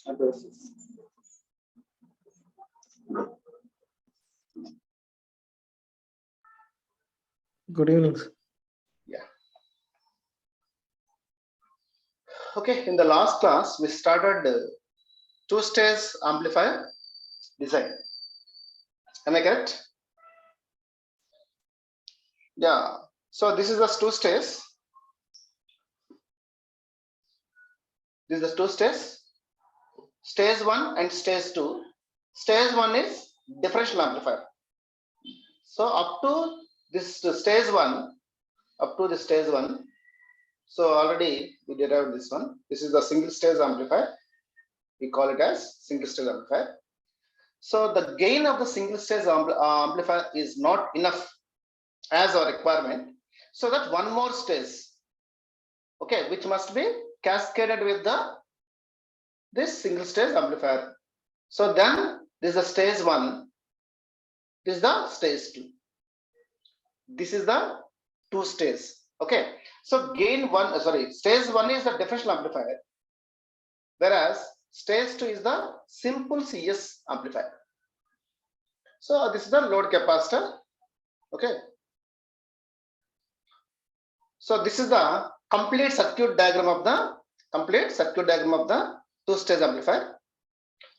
Good evening. Yeah. Okay, in the last class, we started two-stage amplifier design. Am I correct? Yeah. So this is the two-stage. This is the two-stage. Stage 1 and stage 2. Stage 1 is differential amplifier. So up to this stage 1, so already we derived this one. This is the single stage amplifier. We call it as single stage amplifier. So the gain of the single stage amplifier is not enough as our requirement. So that one more stage, okay, which must be cascaded with this single stage amplifier. So then this is the stage 1. This is the stage 2. This is the two stage. Okay. So gain 1, stage 1 is the differential amplifier, whereas stage 2 is the simple CS amplifier. So this is the load capacitor. Okay. So this is the complete circuit diagram of the two-stage amplifier.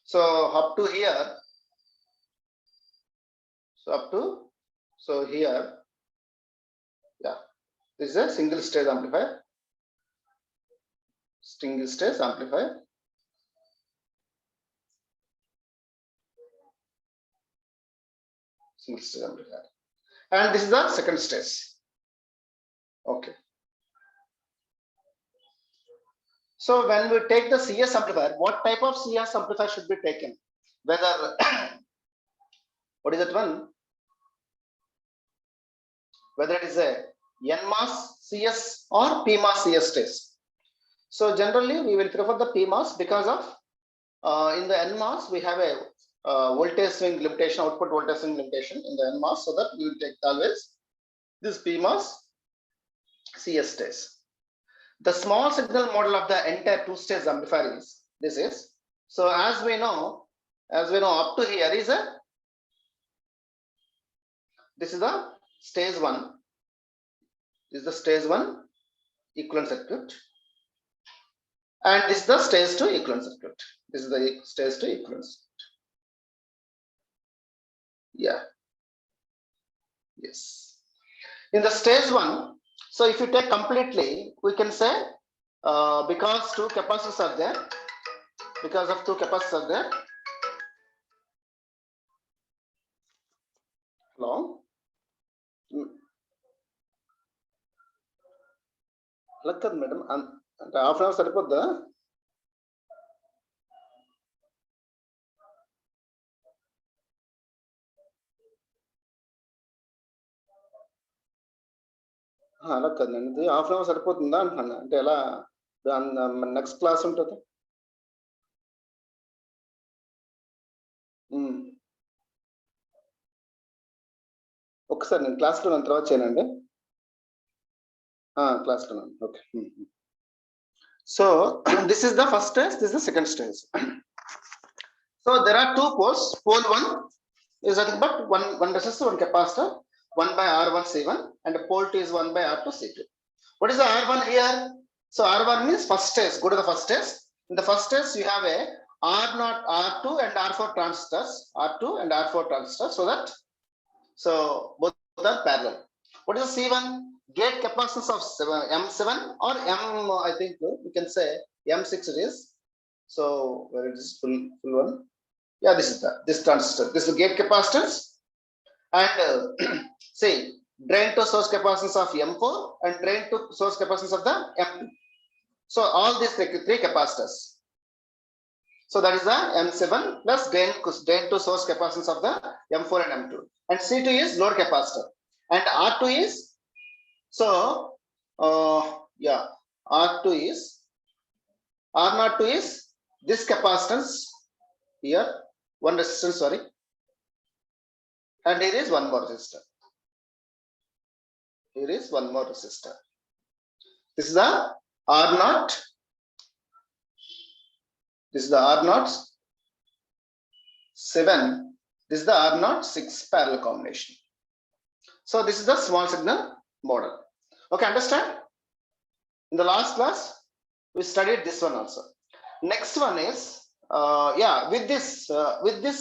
So up to here. So here, yeah, this is a single stage amplifier. Single stage amplifier. Single stage amplifier. And this is the second stage. Okay. So when we take the CS amplifier, what type of CS amplifier should be taken? Whether what is that one? Whether it is a NMOS CS or PMOS CS stage. So generally we will prefer the PMOS because of in the NMOS we have a voltage swing limitation, output voltage swing limitation in the NMOS, so that we will take always this PMOS CS stage. The small signal model of the entire two-stage amplifier is this is. So as we know up to here is this is the stage 1. This is the stage 1 equivalent circuit, and this is the stage 2 equivalent circuit. This is the stage 2 equivalent circuit. Yeah. Yes. In the stage 1, so if you take completely, we can say because two capacitors are there, Hello. Look at madam, and half an hour సరిపోద్దా? అలా కదండి, half an hour సరిపోతుందా అంటున్నాను. అంటే ఎలా next class ఉంటుంది? ఒకసారి నేను క్లాస్లో ఉన్న తర్వాత చేయనండి. క్లాస్లో okay. So this is the first stage, this is the second stage. So there are two poles. Pole 1 is nothing but one resistor, one capacitor, 1 by R1C1, and pole 2 is 1 by R2C2. What is the R1 here? So R1 means first stage. Go to the first stage. In the first stage, you have a R0, R2, and R4 transistors. So that both are parallel. What is the C1? Gate capacitance of M7 or M. I think we can say M6 it is. So where it is full one? Yeah, this transistor. This is the gate capacitance, and say drain to source capacitance of M4 and drain to source capacitance of the M2. So all these three capacitors. So that is the M7 plus drain to source capacitance of the M4 and M2. And C2 is load capacitor. And R2 is, so R2 is, R02 is this capacitance here, one resistance, sorry. And here is one more resistor. This is the R0. This is the R0 7. This is the R0 6 parallel combination. So this is the small signal model. Okay, understand? In the last class, we studied this one also. Next one is with this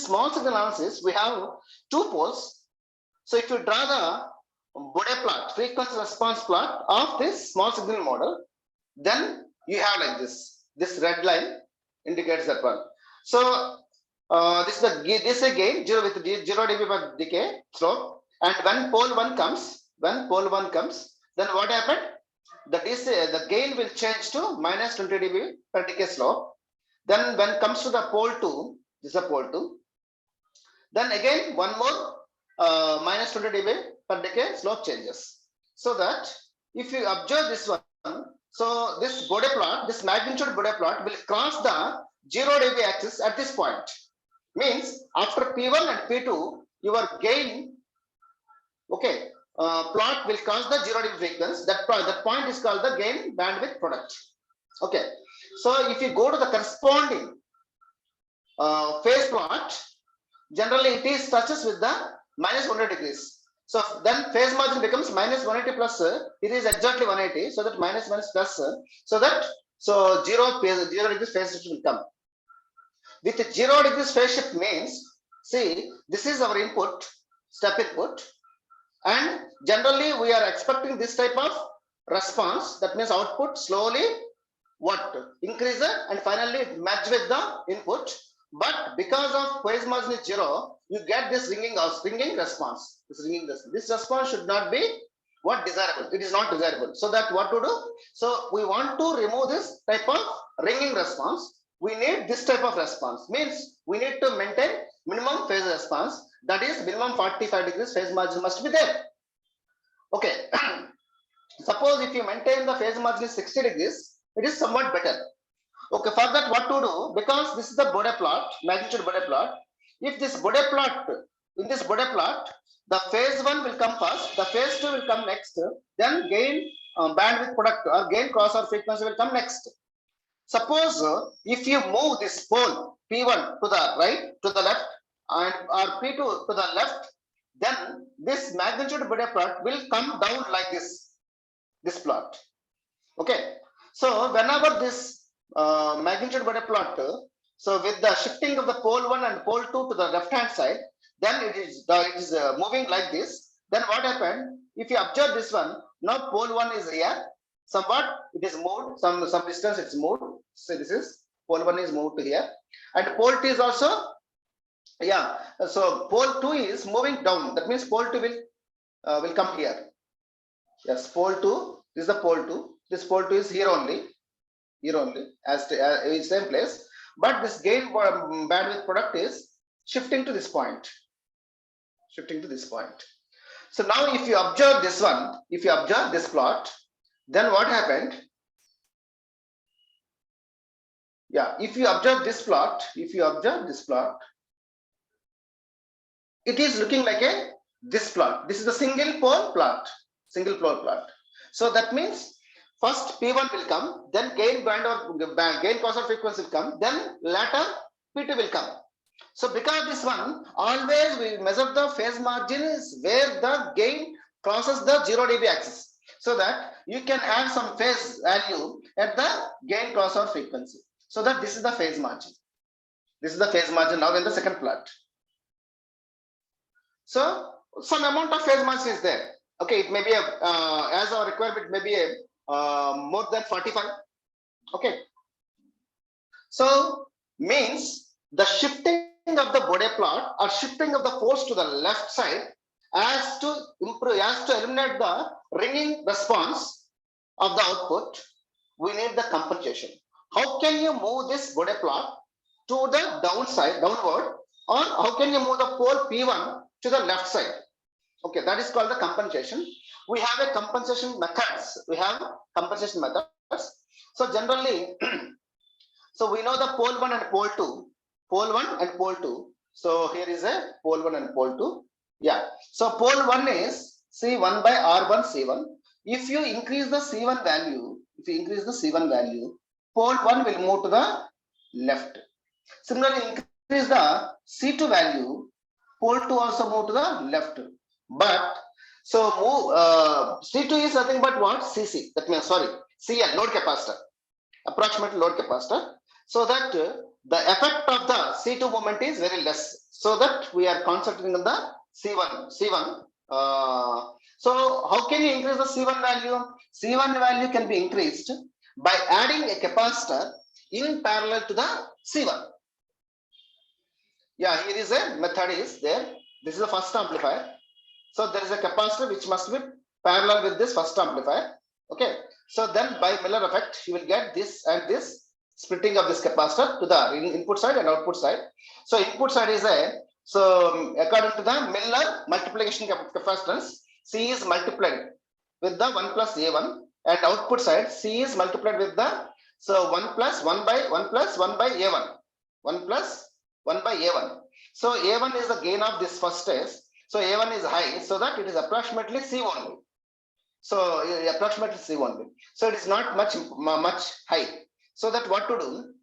small signal analysis, we have two poles. So if you draw the Bode plot, frequency response plot of this small signal model, then you have like this. This red line indicates that one. So this is again 0 with 0 dB per decay slope. And when pole 1 comes, then what happened? The gain will change to minus 20 dB per decay slope. Then when comes to the pole 2, this is the pole 2. Then again one more minus 20 dB per decay slope changes. So that if you observe this one, so this Bode plot, this magnitude Bode plot will cross the 0 dB axis at this point. Means after P1 and P2, your gain, okay, plot will cross the 0 dB frequency. That point is called the gain bandwidth product. Okay, so if you go to the corresponding phase plot, generally it is touches with the minus 100 degrees. So then phase margin becomes minus 180 plus. It is exactly 180. So that minus plus. So that 0 degrees phase shift will come. With 0 degrees phase shift means, see, this is our input, step input, and generally we are expecting this type of response. That means output slowly increase and finally match with the input. But because of phase margin is 0, you get this ringing response. This response should not be desirable. It is not desirable. So that what to do? So we want to remove this type of ringing response. We need this type of response. Means we need to maintain minimum phase response. That is minimum 45 degrees phase margin must be there. Okay. Suppose if you maintain the phase margin is 60 degrees, it is somewhat better. Okay, for that what to do? Because this is the Bode plot, magnitude Bode plot. If this Bode plot, in this Bode plot, the phase 1 will come first, the phase 2 will come next, then gain bandwidth product or gain crossover frequency will come next. Suppose if you move this pole P1 to the right, to the left, and or P2 to the left, then this magnitude Bode plot will come down like this plot. Okay, so whenever this magnitude Bode plot, so with the shifting of the pole 1 and pole 2 to the left hand side, then it is moving like this. Then what happened? If you observe this one, now pole 1 is here, somewhat it is moved, some distance it's moved. So this is pole 1 is moved to here, and pole 2 is also, yeah, so pole 2 is moving down. That means pole 2 will come here. Yes, pole 2, this is the pole 2, this pole 2 is here only as in same place, but this gain bandwidth product is shifting to this point. So now if you observe this one, if you observe this plot, then what happened? Yeah, if you observe this plot, it is looking like this plot. This is the single pole plot. So that means first P1 will come, then gain crossover frequency will come, then later P2 will come. So because this one, always we measure the phase margin is where the gain crosses the 0 dB axis, so that you can have some phase value at the gain crossover frequency. So that this is the phase margin. Now in the second plot. So some amount of phase margin is there. Okay, it may be as our requirement may be more than 45. Okay, so means the shifting of the Bode plot or shifting of the force to the left side as to eliminate the ringing response of the output, we need the compensation. How can you move this Bode plot to the downward, or how can you move the pole P1 to the left side? Okay, that is called the compensation. We have a compensation methods. So generally, so we know the pole 1 and pole 2. So here is a pole 1 and pole 2. Yeah. So pole 1 is C1 by R1 C1. If you increase the C1 value, pole 1 will move to the left. Similarly, increase the C2 value, pole 2 also move to the left. But so move C2 is nothing but what? CC. That means sorry, CL, load capacitor, approximate load capacitor. So that the effect of the C2 moment is very less. So that we are concentrating on the C1. So how can you increase the C1 value? C1 value can be increased by adding a capacitor in parallel to the C1. Yeah, here is a method is there. This is the first amplifier. So there is a capacitor which must be parallel with this first amplifier. Okay. So then by Miller effect, you will get this and this splitting of this capacitor to the input side and output side. So input side is a, so according to the Miller multiplication capacitance, C is multiplied with the 1 plus A1, and output side C is multiplied with the, so 1 plus 1 by 1 plus 1 by A1, 1 plus 1 by A1. So A1 is the gain of this first stage. So A1 is high, so that it is approximately C only. So approximately C only. So it is not much high. So that what to do?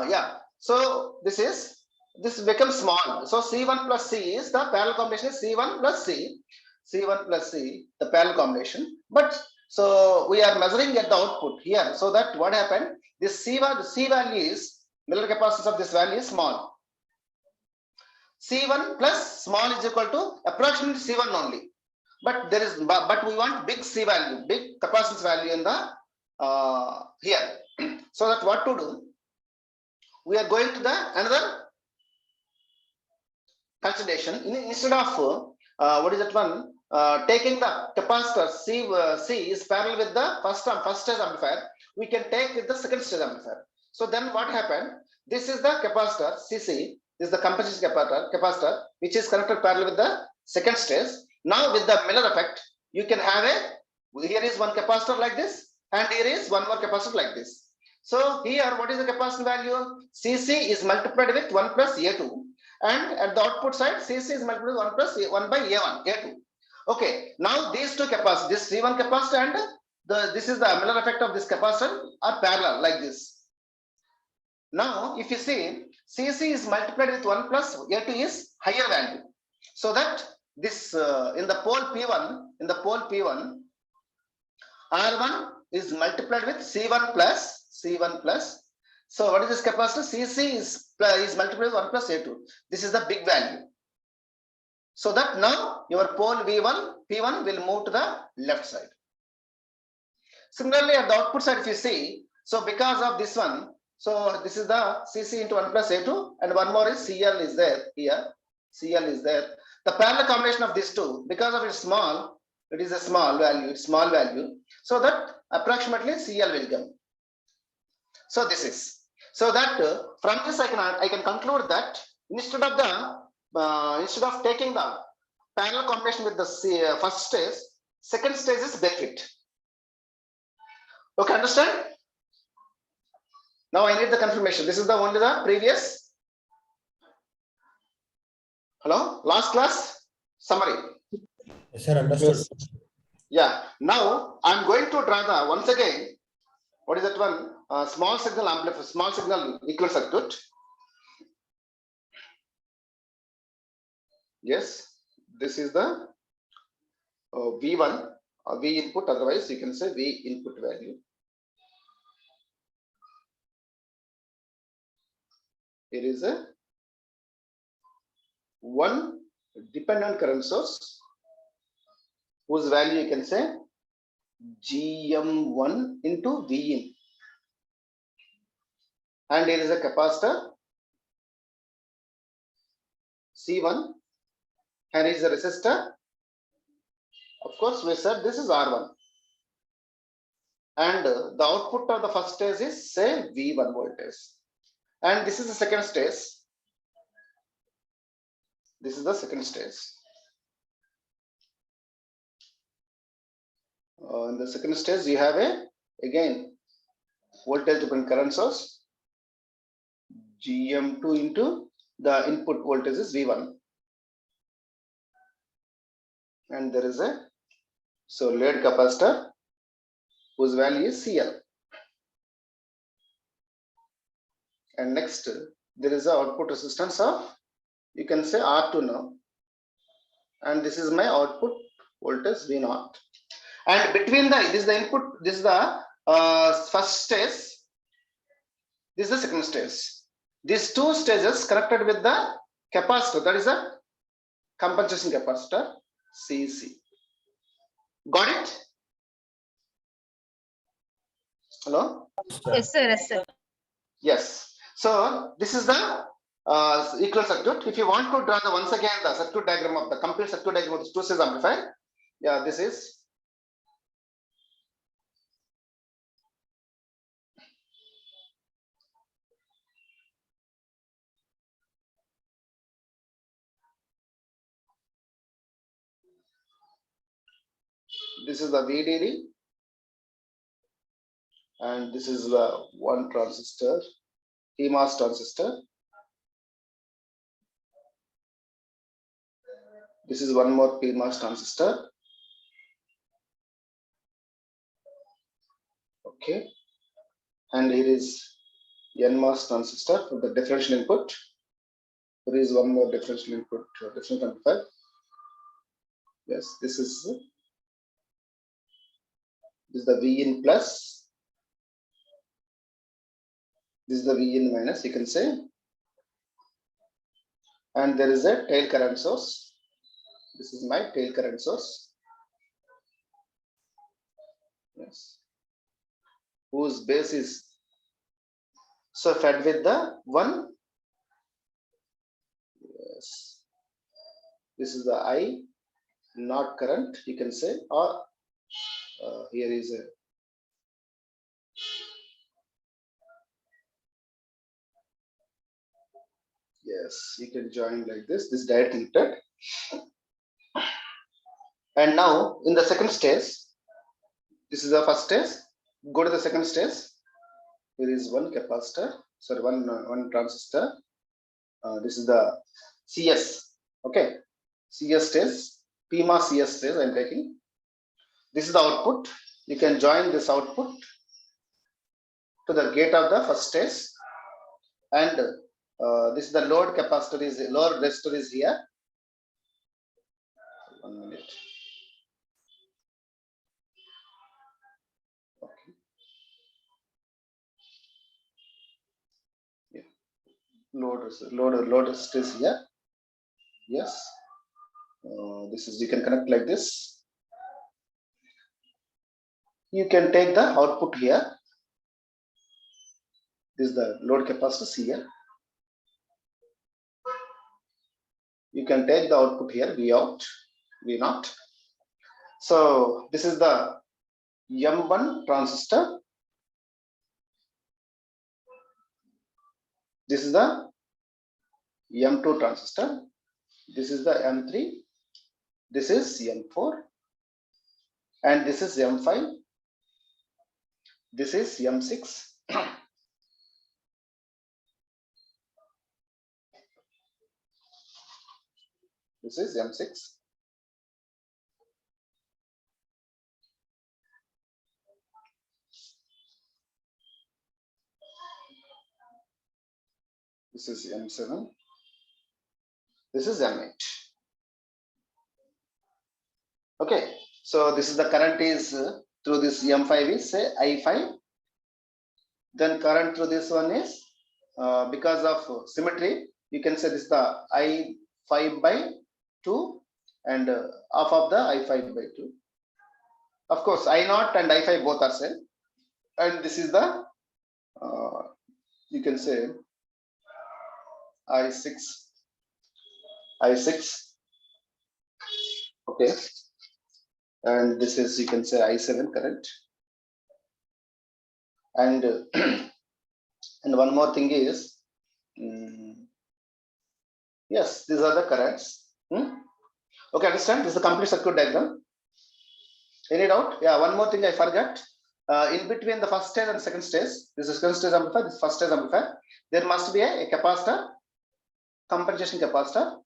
Yeah. So this becomes small. So C1 plus C is the parallel combination is C1 plus C. C1 plus C, the parallel combination. But so we are measuring at the output here. So that what happened? This C1, the C value is Miller capacitance of this value is small. C1 plus small is equal to approximately C1 only. But there is, but we want big C value, big capacitance value in the here. So that what to do? We are going to the another consideration. Instead of what is that one? Taking the capacitor C is parallel with the first stage amplifier. We can take with the second stage amplifier. So then what happened? This is the capacitor CC. This is the compensation capacitor which is connected parallel with the second stage. Now with the Miller effect, you can have a, here is one capacitor like this, and here is one more capacitor like this. So here, what is the capacitance value? CC is multiplied with 1 plus A2, and at the output side, CC is multiplied with 1 plus 1 by A1, A2. Okay, now these two capacitors, this C1 capacitor and this is the Miller effect of this capacitor are parallel like this. Now, if you see, CC is multiplied with 1 plus A2 is higher value. So that this in the pole P1, R1 is multiplied with C1 plus. So what is this capacitor? CC is multiplied with 1 plus A2. This is the big value. So that now your pole P1 will move to the left side. Similarly, at the output side, if you see, so because of this one, so this is the CC into 1 plus A2, and one more is CL is there here. CL is there. The parallel combination of these two, because of its small, it is a small value. So that approximately CL will come. So this is, so that from this I can conclude that instead of taking the parallel combination with the first stage, second stage is benefit. Okay, understand? Now I need the confirmation. This is the only the previous. Hello, last class summary. Yes, sir, understood. Yes. Yeah. Now I'm going to draw the once again. What is that one? Small signal amplifier, small signal equivalent circuit. Yes, this is the V1 V input. Otherwise, you can say V input value. Here is a one dependent current source whose value you can say GM1 into Vin, and here is a capacitor C1, and here is a resistor. Of course, we said this is R1, and the output of the first stage is say V1 voltage, and this is the second stage. This is the second stage. In the second stage, you have again voltage dependent current source GM2 into the input voltage is V1, and there is a lead capacitor whose value is CL, And next, there is a output resistance of, you can say R2 now. And this is my output voltage V0. And between the, this is the input, this is the first stage, this is the second stage. These two stages connected with the capacitor, that is a compensation capacitor, CC. Got it? Hello? Yes, sir. Yes, sir. Yes. So this is the equal circuit. If you want to draw the once again the circuit diagram of the complete circuit diagram of this two-stage amplifier, yeah, this is. This is the VDD, and this is the one transistor, PMOS transistor. This is one more PMOS transistor. Okay, and here is NMOS transistor for the differential input. There is one more differential input, differential amplifier. Yes, this is the V in plus. This is the V in minus, you can say. And there is a tail current source. This is my tail current source. Yes. Whose base is so fed with the one. Yes. This is the I, not current, you can say, or here is a yes, you can join like this. This direct connected. And now in the second stage, this is the first stage. Go to the second stage. There is one capacitor, sorry, one transistor. This is the CS. Okay, CS stage, PMOS CS stage. I'm taking. This is the output. You can join this output to the gate of the first stage, and this is the load capacitor is load resistor is here. 1 minute. Okay. Yeah. Load resistor is here. Yes. This is, you can connect like this. You can take the output here. This is the load capacitor here. You can take the output here, V out, V naught. So this is the M1 transistor. This is the M2 transistor. This is the M3. This is M4. And this is M5. This is M6. This is M6. This is M7. This is M8. Okay, so this is the current is through this M5 is say I5. Then current through this one is because of symmetry, you can say this is the I5 by 2 and half of the I5 by 2. Of course, I0 and I5 both are same. And this is the you can say I6. Okay, and this is, you can say, I7 current. And and one more thing is yes, these are the currents. Okay, understand? This is the complete circuit diagram. Any doubt? Yeah, one more thing I forgot. In between the first stage and second stage, this is second stage amplifier, this is first stage amplifier, there must be a capacitor, compensation capacitor,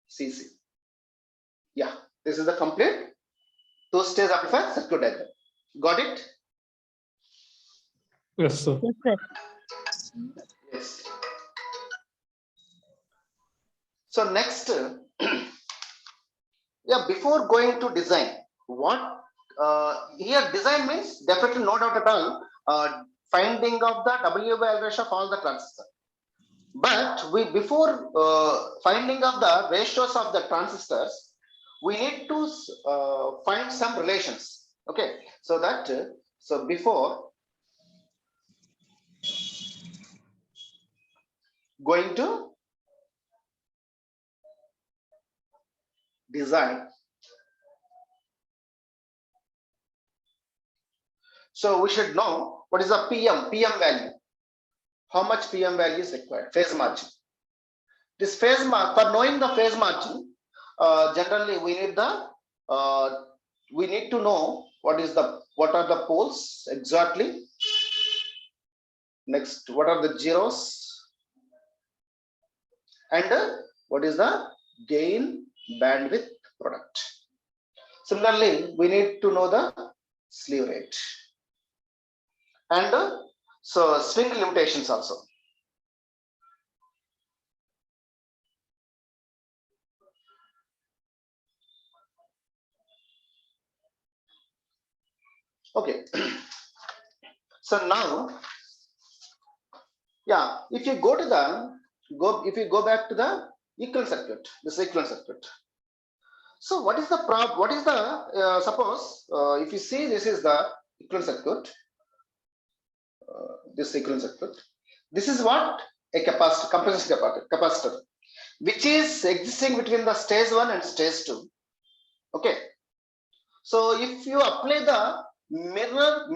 CC. Yeah, this is the complete two-stage amplifier circuit diagram. Got it? Yes, sir. Yes, sir. Yes. So next, yeah, before going to design, what here design means definitely no doubt at all, finding of the WL ratio of all the transistors. But we before finding of the ratios of the transistors, we need to find some relations. Okay, so that so before going to design, so we should know what is the PM value. How much PM value is required? Phase margin. This phase for knowing the phase margin, generally we need to know what are the poles exactly. Next, what are the zeros, and what is the gain bandwidth product. Similarly, we need to know the slew rate and so swing limitations also. Okay. So now, yeah, if you go back to the equivalent circuit, this equivalent circuit. So what is the suppose if you see this is the equivalent circuit, this equivalent circuit. This is what a capacitor, which is existing between the stage 1 and stage 2. Okay. So if you apply the Miller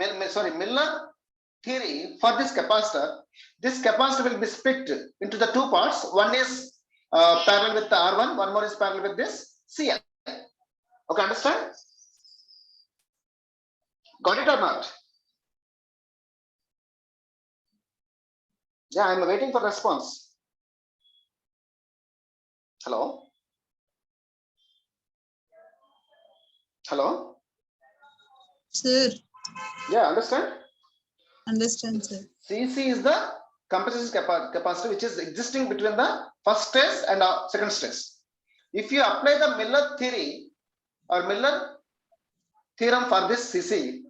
theory for this capacitor will be split into the two parts. One is parallel with the R1, one more is parallel with this CL. Okay, understand? Got it or not? Yeah, I'm waiting for response. Hello? Hello? Sir. Yeah, understand? Understand, sir. CC is the capacitor which is existing between the first stage and second stage. If you apply the Miller theory or Miller theorem for this CC,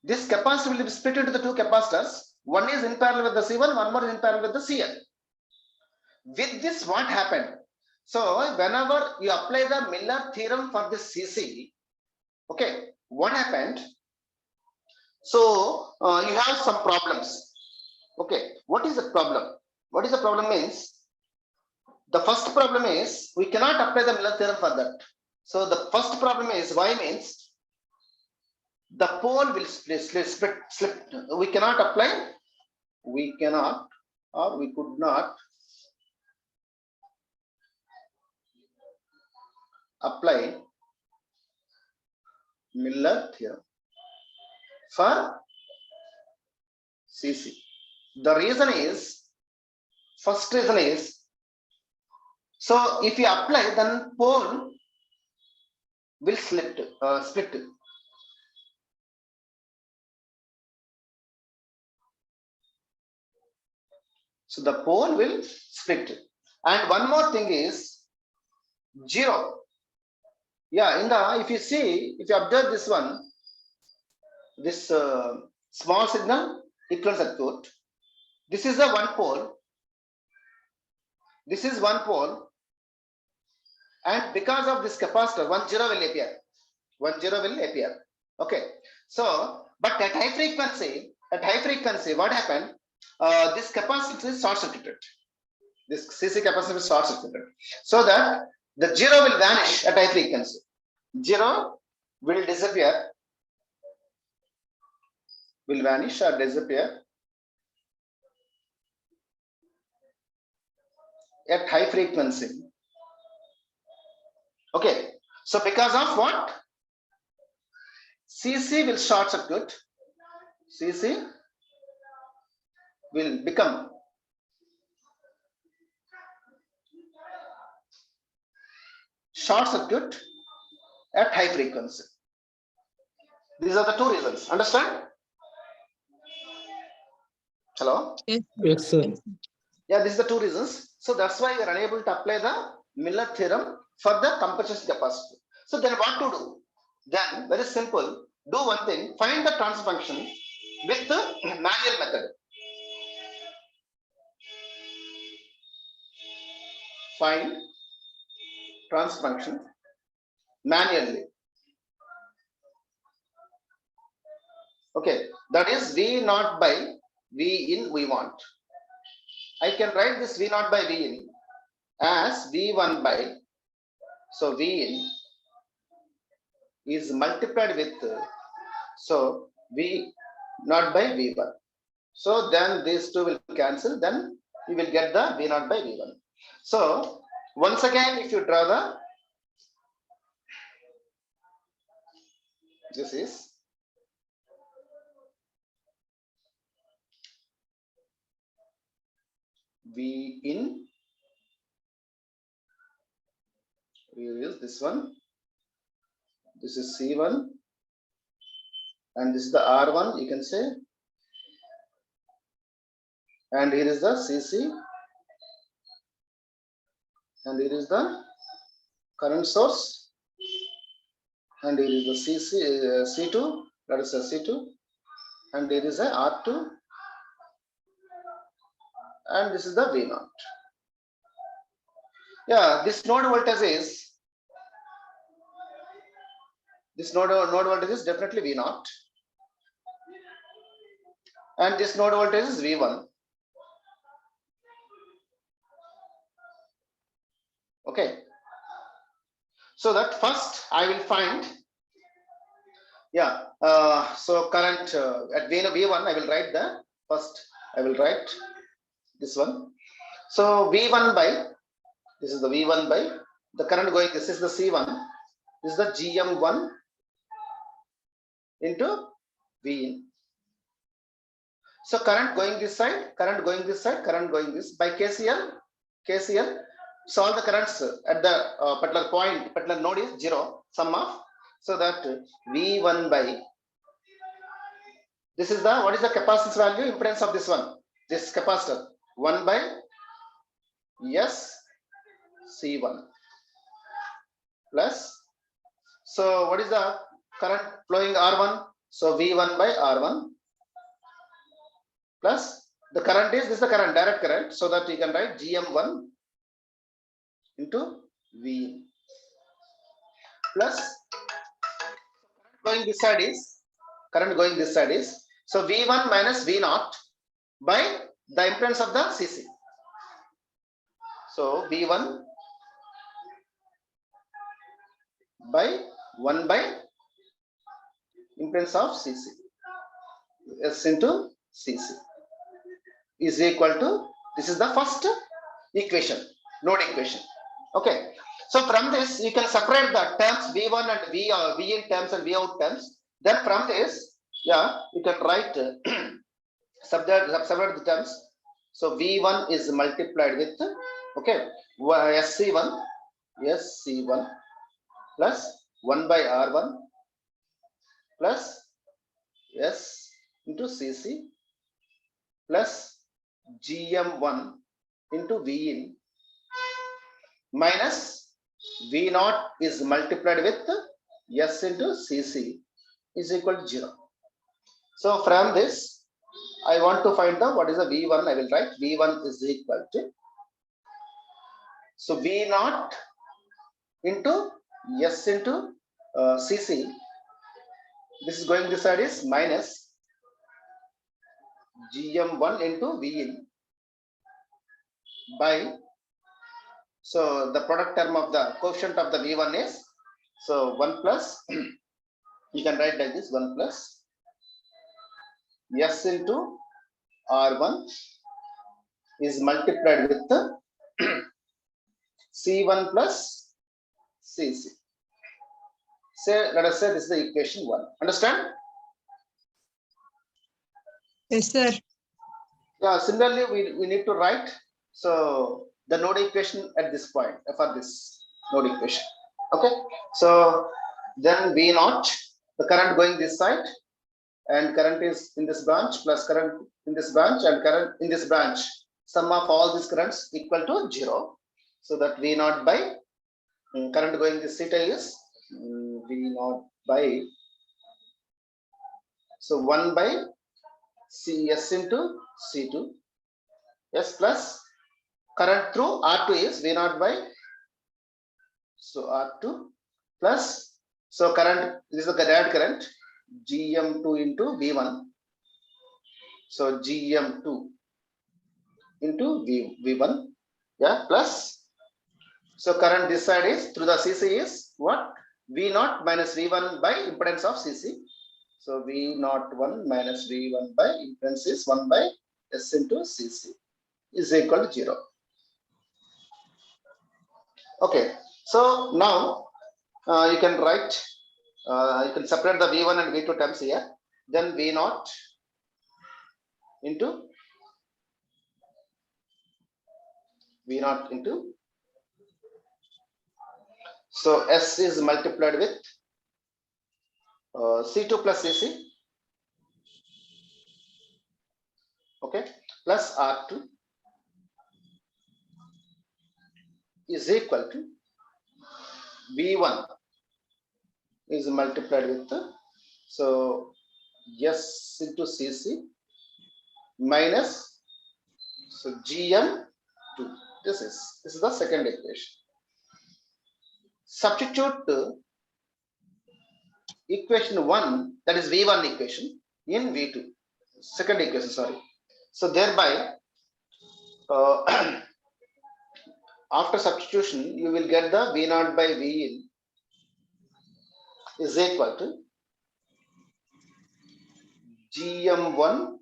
this capacitor will be split into the two capacitors. One is in parallel with the C1, one more is in parallel with the CL. With this, what happened? So whenever you apply the Miller theorem for this CC, okay, what happened? So you have some problems. Okay, what is the problem? What is the problem means? The first problem is we cannot apply the Miller theorem for that. So the first problem is why means the pole will split. We cannot apply. We cannot or we could not apply Miller theorem for CC. The reason is, first reason is, so if you apply, then pole will split. So the pole will split. And one more thing is zero. Yeah, if you observe this one, this small signal equivalent circuit, this is the one pole. This is one pole, and because of this capacitor, 1 0 will appear. 1 0 will appear. Okay. So, but at high frequency, what happened? This capacitor is short circuited. This CC capacitor is short circuited, so that the 0 will vanish at high frequency. 0 will disappear, will vanish or disappear at high frequency. Okay, so because of what? CC will short circuit. CC will become short circuit at high frequency. These are the two reasons. Understand? Hello? Yes. Yes, sir. Yes. Yeah, this is the two reasons. So that's why we are unable to apply the Miller theorem for the compensation capacity. So then what to do? Then very simple. Do one thing. Find the transfer function with the manual method. Find transfer function manually. Okay, that is V naught by V in we want. I can write this V naught by V in as V1 by, so V in is multiplied with, so V naught by V1. So then these two will cancel, then you will get the V naught by V1. So once again, if you draw the, this is V in, we use this one, this is C1, and this is the R1, you can say, and here is the CC, and here is the current source, and here is the CC, C2, that is a C2, and here is a R2, and this is the V naught. Yeah, this node voltage is, this node voltage is definitely V naught, and this node voltage is V1. Okay, so that first I will find, yeah, so current at V1 I will write the first, I will write this one. So V1 by, this is the V1 by the current going, this is the C1, this is the GM1 into V in. So current going this side, current going this side, current going this, by KCL, solve the currents at the particular point, particular node is 0, sum of, so that V1 by, this is the, what is the capacitance value, impedance of this one, this capacitor, 1 by S C1 plus, so what is the current flowing R1, so V1 by R1 plus the current is, this is the current, direct current, so that you can write GM1 into V plus going this side is, current going this side is, so V1 minus V naught by the impedance of the CC. So V1 by 1 by impedance of CC, S into CC is equal to, this is the first equation, node equation. Okay, so from this you can separate the terms V1 and V in terms and V out terms. Then from this, yeah, you can write separate the terms. So V1 is multiplied with, okay, SC1 plus 1 by R1 plus S into CC plus GM1 into V in minus V naught is multiplied with S into CC is equal to 0. So from this, I want to find the, what is the V1, I will write V1 is equal to, so V naught into S into CC, this is going this side is minus GM1 into V in by, so the product term of the coefficient of the V1 is, so 1 plus, you can write like this, 1 plus S into R1 is multiplied with the C1 plus CC. Say, let us say this is the equation 1. Understand? Yes, sir. Yeah, similarly, we need to write, so the node equation at this point, for this node equation. Okay, so then V naught, the current going this side, and current is in this branch plus current in this branch and current in this branch. Sum of all these currents equal to 0. So that V naught by current going this theta is V naught by, so 1 by CS into C2, S plus current through R2 is V naught by, so R2 plus, so current, this is the direct current, GM2 into V1, so GM2 into V1, yeah, plus, so current this side is through the CC is what? V0 minus V1 by impedance of CC. So V01 minus V1 by impedance is 1 by S into CC is equal to 0. Okay, so now you can write, you can separate the V1 and V2 terms here. Then V0 into V0 into, so S is multiplied with C2 plus CC, okay, plus R2 is equal to V1 is multiplied with, so S into CC minus, so GM2. This is the second equation. Substitute equation 1, that is V1 equation, in V2, second equation, sorry. So thereby, after substitution, you will get the V0 by V in is equal to GM1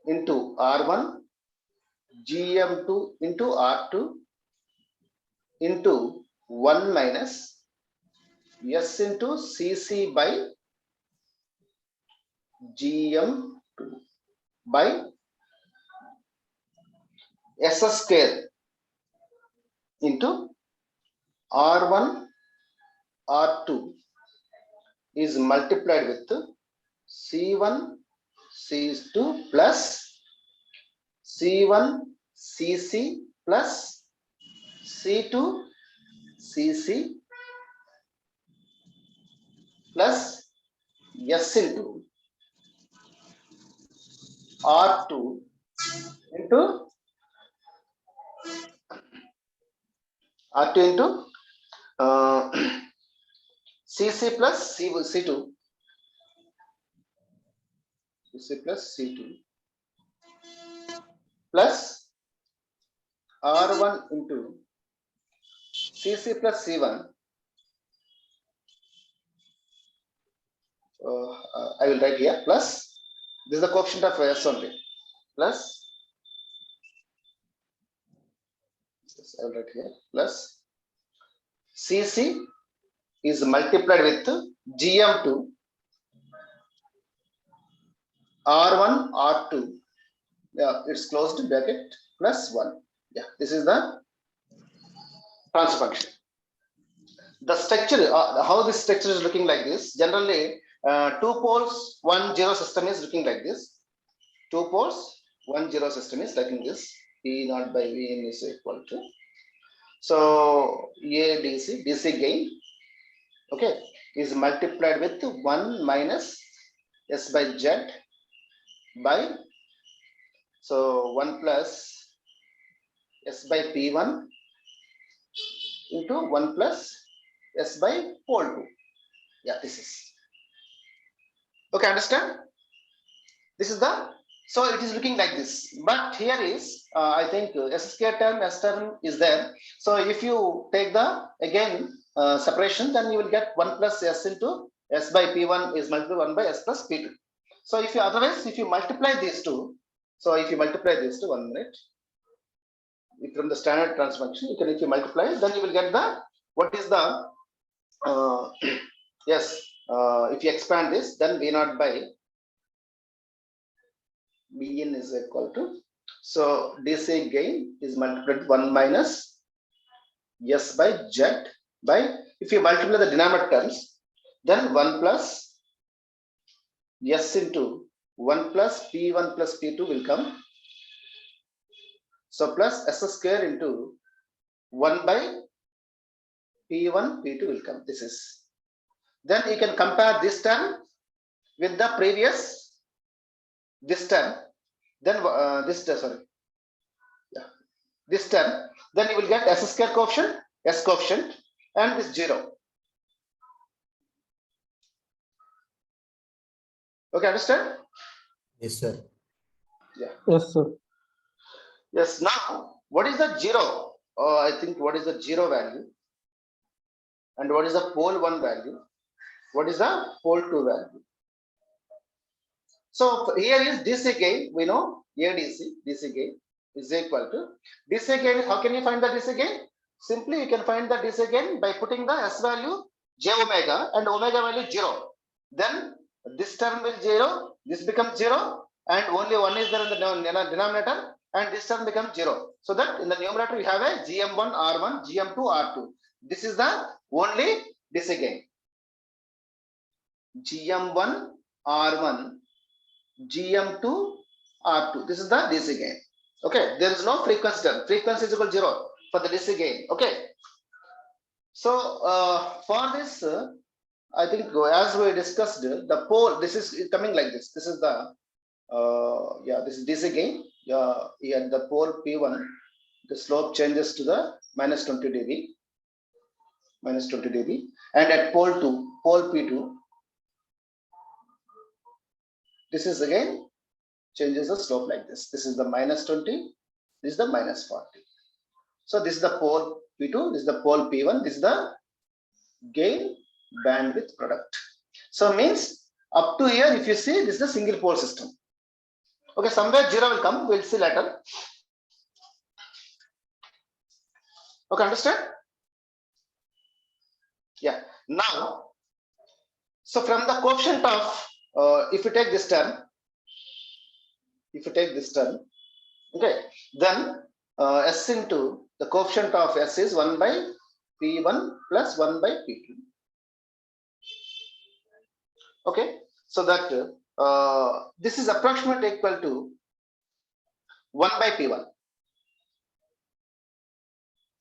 into R1, GM2 into R2 into 1 minus S into CC by GM2 by S square into R1 R2 is multiplied with C1 C2 plus C1 CC plus C2 CC plus S into R2 into CC plus C2 CC plus C2 plus R1 into CC plus C1. I will write here plus, this is the coefficient of S only, plus, I will write here, plus CC is multiplied with GM2 R1 R2, yeah, it's closed bracket plus 1. Yeah, this is the transfer function. The structure, how this structure is looking like this, generally 2 poles 1 0 system is looking like this. 2 poles 1 0 system is like this. V0 by Vn is equal to, so A DC gain, okay, is multiplied with 1 minus S by Z by, so 1 plus S by P1 into 1 plus S by pole 2. Yeah, this is okay, understand? This is the, so it is looking like this, but here is I think S square term, S term is there. So if you take the again separation, then you will get 1 plus S into S by P1 is multiplied 1 by S plus P2. So if you otherwise, if you multiply these two, so if you multiply these two, 1 minute, from the standard transfer function, you can, if you multiply, then you will get the, what is the yes, if you expand this, then V0 by Bn is equal to, so DC gain is multiplied 1 minus S by Z by, if you multiply the denominator terms, then 1 plus S into 1 plus P1 plus P2 will come. So plus S square into 1 by P1, P2 will come. This is. Then you can compare this term with the previous, this term. Then this term, this term. Then you will get S square coefficient, S coefficient, and this 0. Okay, understand? Yes, sir. Yeah. Yes, sir. Yes. Now, what is the 0? I think what is the 0 value? And what is the pole 1 value? What is the pole 2 value? So here is DC gain. We know DC gain is equal to DC gain. How can you find the DC gain? Simply you can find the DC gain by putting the S value j omega and omega value 0. Then this term will 0, this becomes 0, and only 1 is there in the denominator, and this term becomes 0. So that in the numerator we have a GM1 R1, GM2 R2. This is the only DC gain. GM1 R1, GM2 R2. This is the DC gain. Okay, there is no frequency term. Frequency is equal to 0 for the DC gain. Okay. So for this, I think as we discussed, the pole, this is coming like this. This is the this is DC gain. Here the pole P1, the slope changes to the minus 20 dB, and at pole 2, pole P2, this is again changes the slope like this. This is the minus 20, this is the minus 40. So this is the pole P2, this is the pole P1, this is the gain bandwidth product. So means up to here, if you see, this is the single pole system. Okay, somewhere 0 will come, we'll see later. Okay, understand? Yeah. Now, so from the coefficient of, if you take this term, okay, then S into the coefficient of S is 1 by P1 plus 1 by P2. Okay, so that this is approximately equal to 1 by P1.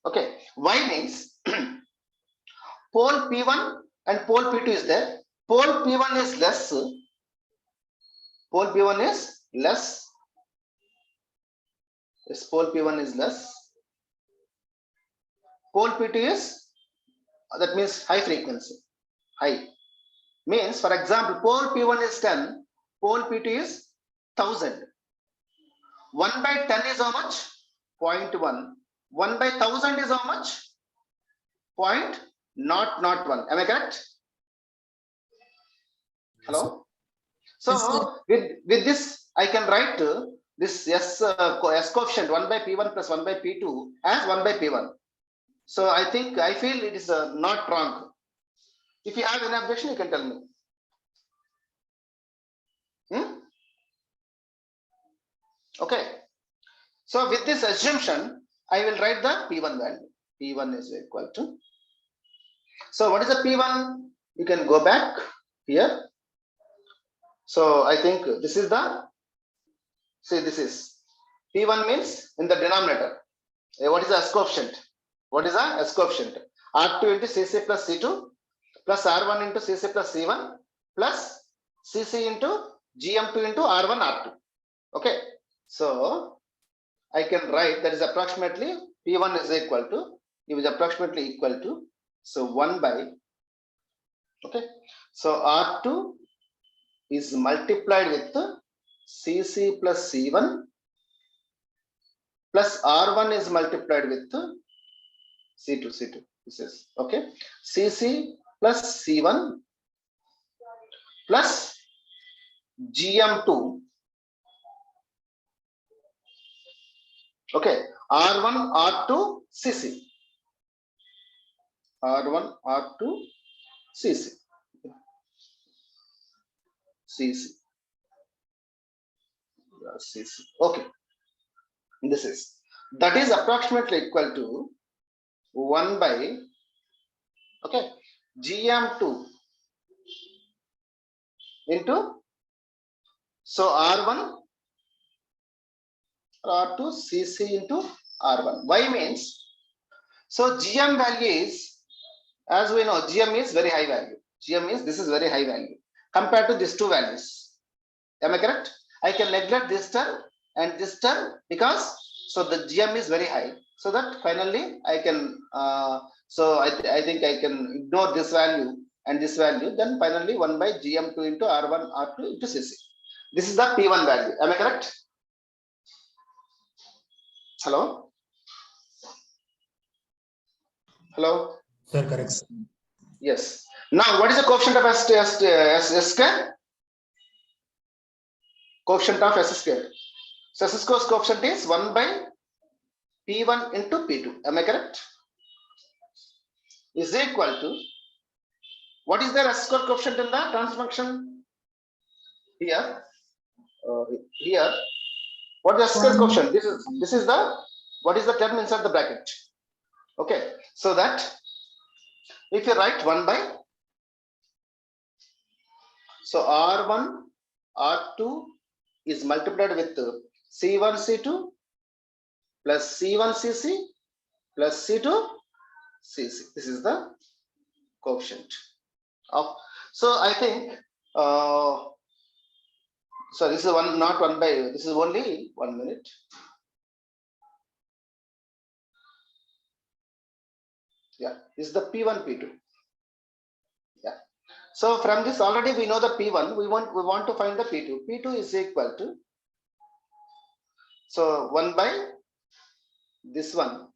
Okay, why means pole P1 and pole P2 is there. Pole P1 is less. Pole P1 is less. Yes, pole P1 is less. Pole P2 is, that means high frequency. High means, for example, pole P1 is 10, pole P2 is 1000. 1 by 10 is how much? 0.1. 1 by 1000 is how much? 0.001. Am I correct? Hello? So with this, I can write this S coefficient 1 by P1 plus 1 by P2 as 1 by P1. So I feel it is not wrong. If you have any objection, you can tell me. Okay. So with this assumption, I will write the P1 value. P1 is equal to. So what is the P1? You can go back here. So I think this is the, see, this is P1 means in the denominator. What is the S coefficient? What is the S coefficient? R2 into Cc plus C2 plus R1 into Cc plus C1 plus Cc into GM2 into R1 R2. Okay. So I can write that is approximately P1 is equal to, it is approximately equal to, so 1 by, okay. So R2 is multiplied with Cc plus C1 plus R1 is multiplied with C2. This is okay. Cc plus C1 plus GM2. Okay. R1 R2 Cc. R1 R2 Cc. Cc. Okay. This is, that is approximately equal to 1 by, okay, GM2 into So R1 R2 CC into R1. Why means, so GM value is, as we know, GM is very high value. GM is, this is very high value compared to these two values. Am I correct? I can neglect this term and this term because so the GM is very high. So that finally I can, I think I can ignore this value and this value. Then finally 1 by GM2 into R1 R2 into CC. This is the P1 value. Am I correct? Hello? Hello? Sir, correct. Yes. Now what is the coefficient of S square? Coefficient of S square. So S square coefficient is 1 by P1 into P2. Am I correct? Is equal to, what is the S square coefficient in the transfer function? Here, here. What is the S square coefficient? This is the, what is the term inside the bracket? Okay, so that if you write 1 by, so R1 R2 is multiplied with C1 C2 plus C1 CC plus C2 CC. This is the coefficient of, so I think so this is one, not 1 by, this is only 1 minute. Yeah, this is the P1 P2. Yeah, so from this already we know the P1, we want to find the P2. P2 is equal to, so 1 by this one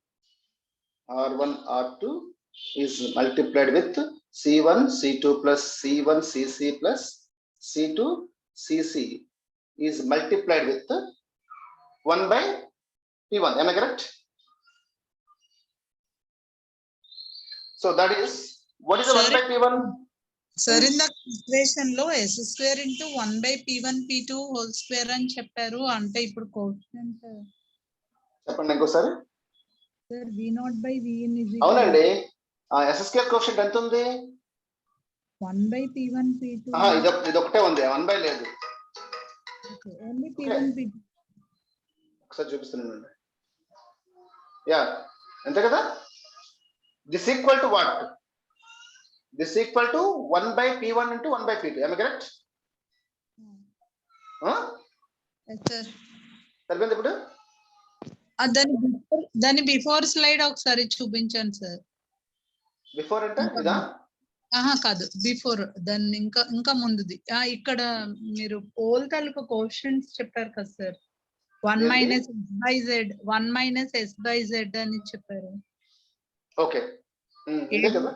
R1 R2 is multiplied with C1 C2 plus C1 CC plus C2 CC is multiplied with 1 by P1. Am I correct? So that is, what is the 1 by P1? Sir, in the equation లో S square into 1 by P1 P2 whole square అని చెప్పారు. అంటే ఇప్పుడు coefficient చెప్పండి ఇంకోసారి. Sir V0 by Vn is అవునండి, S square coefficient ఎంత ఉంది? 1 by P1 P2. ఇది ఒకటే ఉంది, 1 by లేదు. Only P1 P2. ఒకసారి చూపిస్తున్నాను. యా, అంతే కదా? This equal to what? This equal to 1 by P1 into 1 by P2. Am I correct? Yes, sir. సరిపోయింది ఇప్పుడు? దాని బిఫోర్ స్లైడ్ ఒకసారి చూపించండి సార్. బిఫోర్ అంటే ఇదా? కాదు, బిఫోర్, దాన్ని ఇంకా ముందుది. ఇక్కడ మీరు పోల్ తాలూకు కోఎఫిషియంట్స్ చెప్పారు కదా sir. 1 minus S by Z, 1 minus S by Z అని చెప్పారు. ఓకే, ఇదే కదా?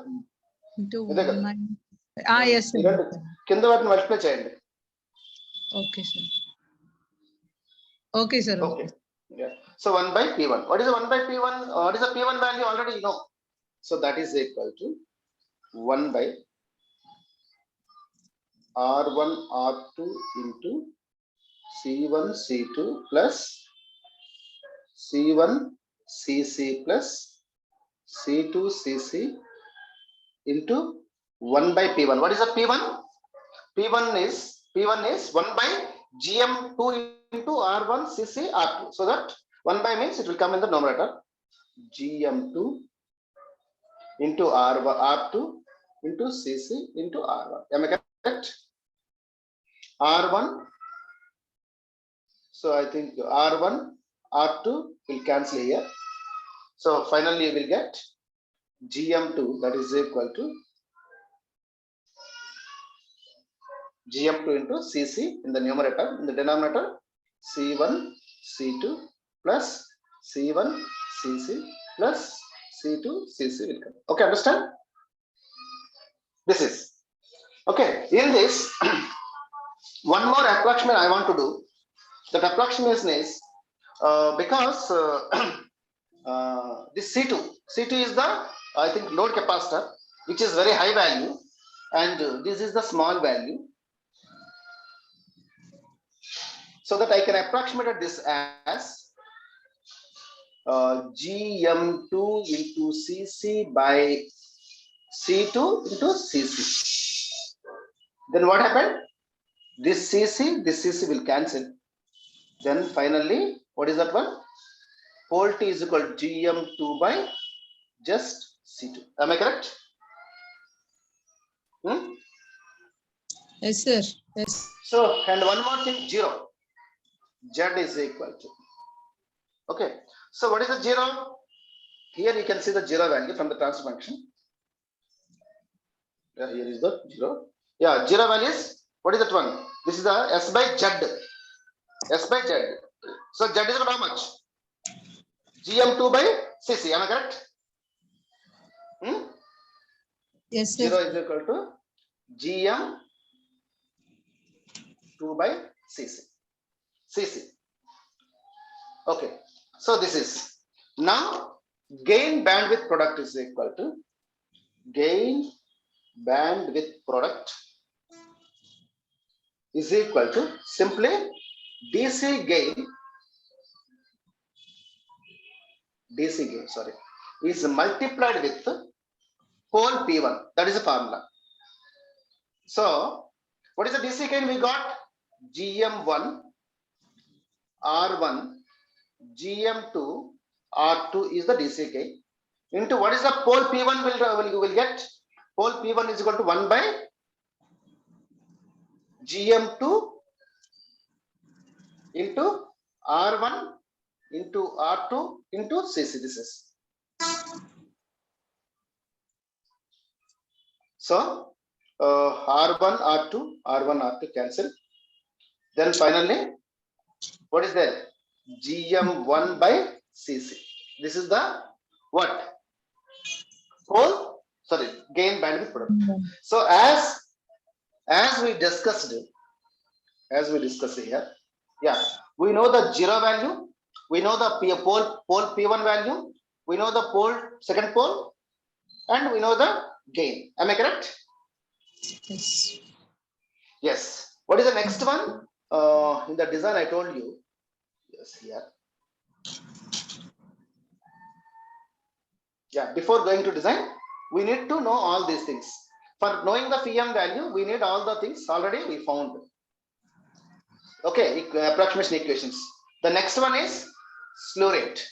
Yes, కింద వాటిని మల్టిప్లై చేయండి. Okay sir. Okay sir. Okay. Yeah. So 1 by P1. What is the 1 by P1? What is the P1 value? Already you know. So that is equal to 1 by R1 R2 into C1 C2 plus C1 CC plus C2 CC into 1 by P1. What is the P1? P1 is 1 by GM2 into R1 CC R2. So that 1 by means it will come in the numerator. GM2 into R2 into CC into R1. Am I correct? R1. So I think R1 R2 will cancel here. So finally you will get GM2, that is equal to GM2 into CC in the numerator. In the denominator, C1 C2 plus C1 CC plus C2 CC will come. Okay, understand? This is okay. In this, one more approximation I want to do. That approximation is because this C2 is the, I think, load capacitor, which is very high value, and this is the small value. So that I can approximate this as GM2 into CC by C2 into CC. Then what happened? This CC will cancel. Then finally, what is that one? Pole T is equal to GM2 by just C2. Am I correct? Yes, sir. Yes. So, and one more thing, 0. Z is equal to. Okay. So, what is the 0? Here you can see the 0 value from the transfer function. Yeah, here is the 0. Yeah, 0 value is, what is that one? This is the S by Z. S by Z. So, Z is equal to how much? GM2 by CC. Am I correct? Yes, sir. 0 is equal to GM2 by CC. CC. Okay. So, this is. Now, gain bandwidth product is equal to gain bandwidth product is equal to simply DC gain is multiplied with pole P1. That is the formula. So, what is the DC gain we got? GM1 R1 GM2 R2 is the DC gain into what is the pole P1 will get? Pole P1 is equal to 1 by GM2 into R1 into R2 into CC. This is. So, R1, R2 cancel. Then finally, what is there? GM1 by CC. This is the what? Pole, sorry, gain bandwidth product. So as we discussed here, yeah, we know the 0 value, we know the pole P1 value, we know the pole second pole, and we know the gain. Am I correct? Yes. Yes. What is the next one? In the design I told you. Yes, here. Yeah, before going to design, we need to know all these things. For knowing the Phi value, we need all the things already we found. Okay, approximation equations. The next one is slew rate.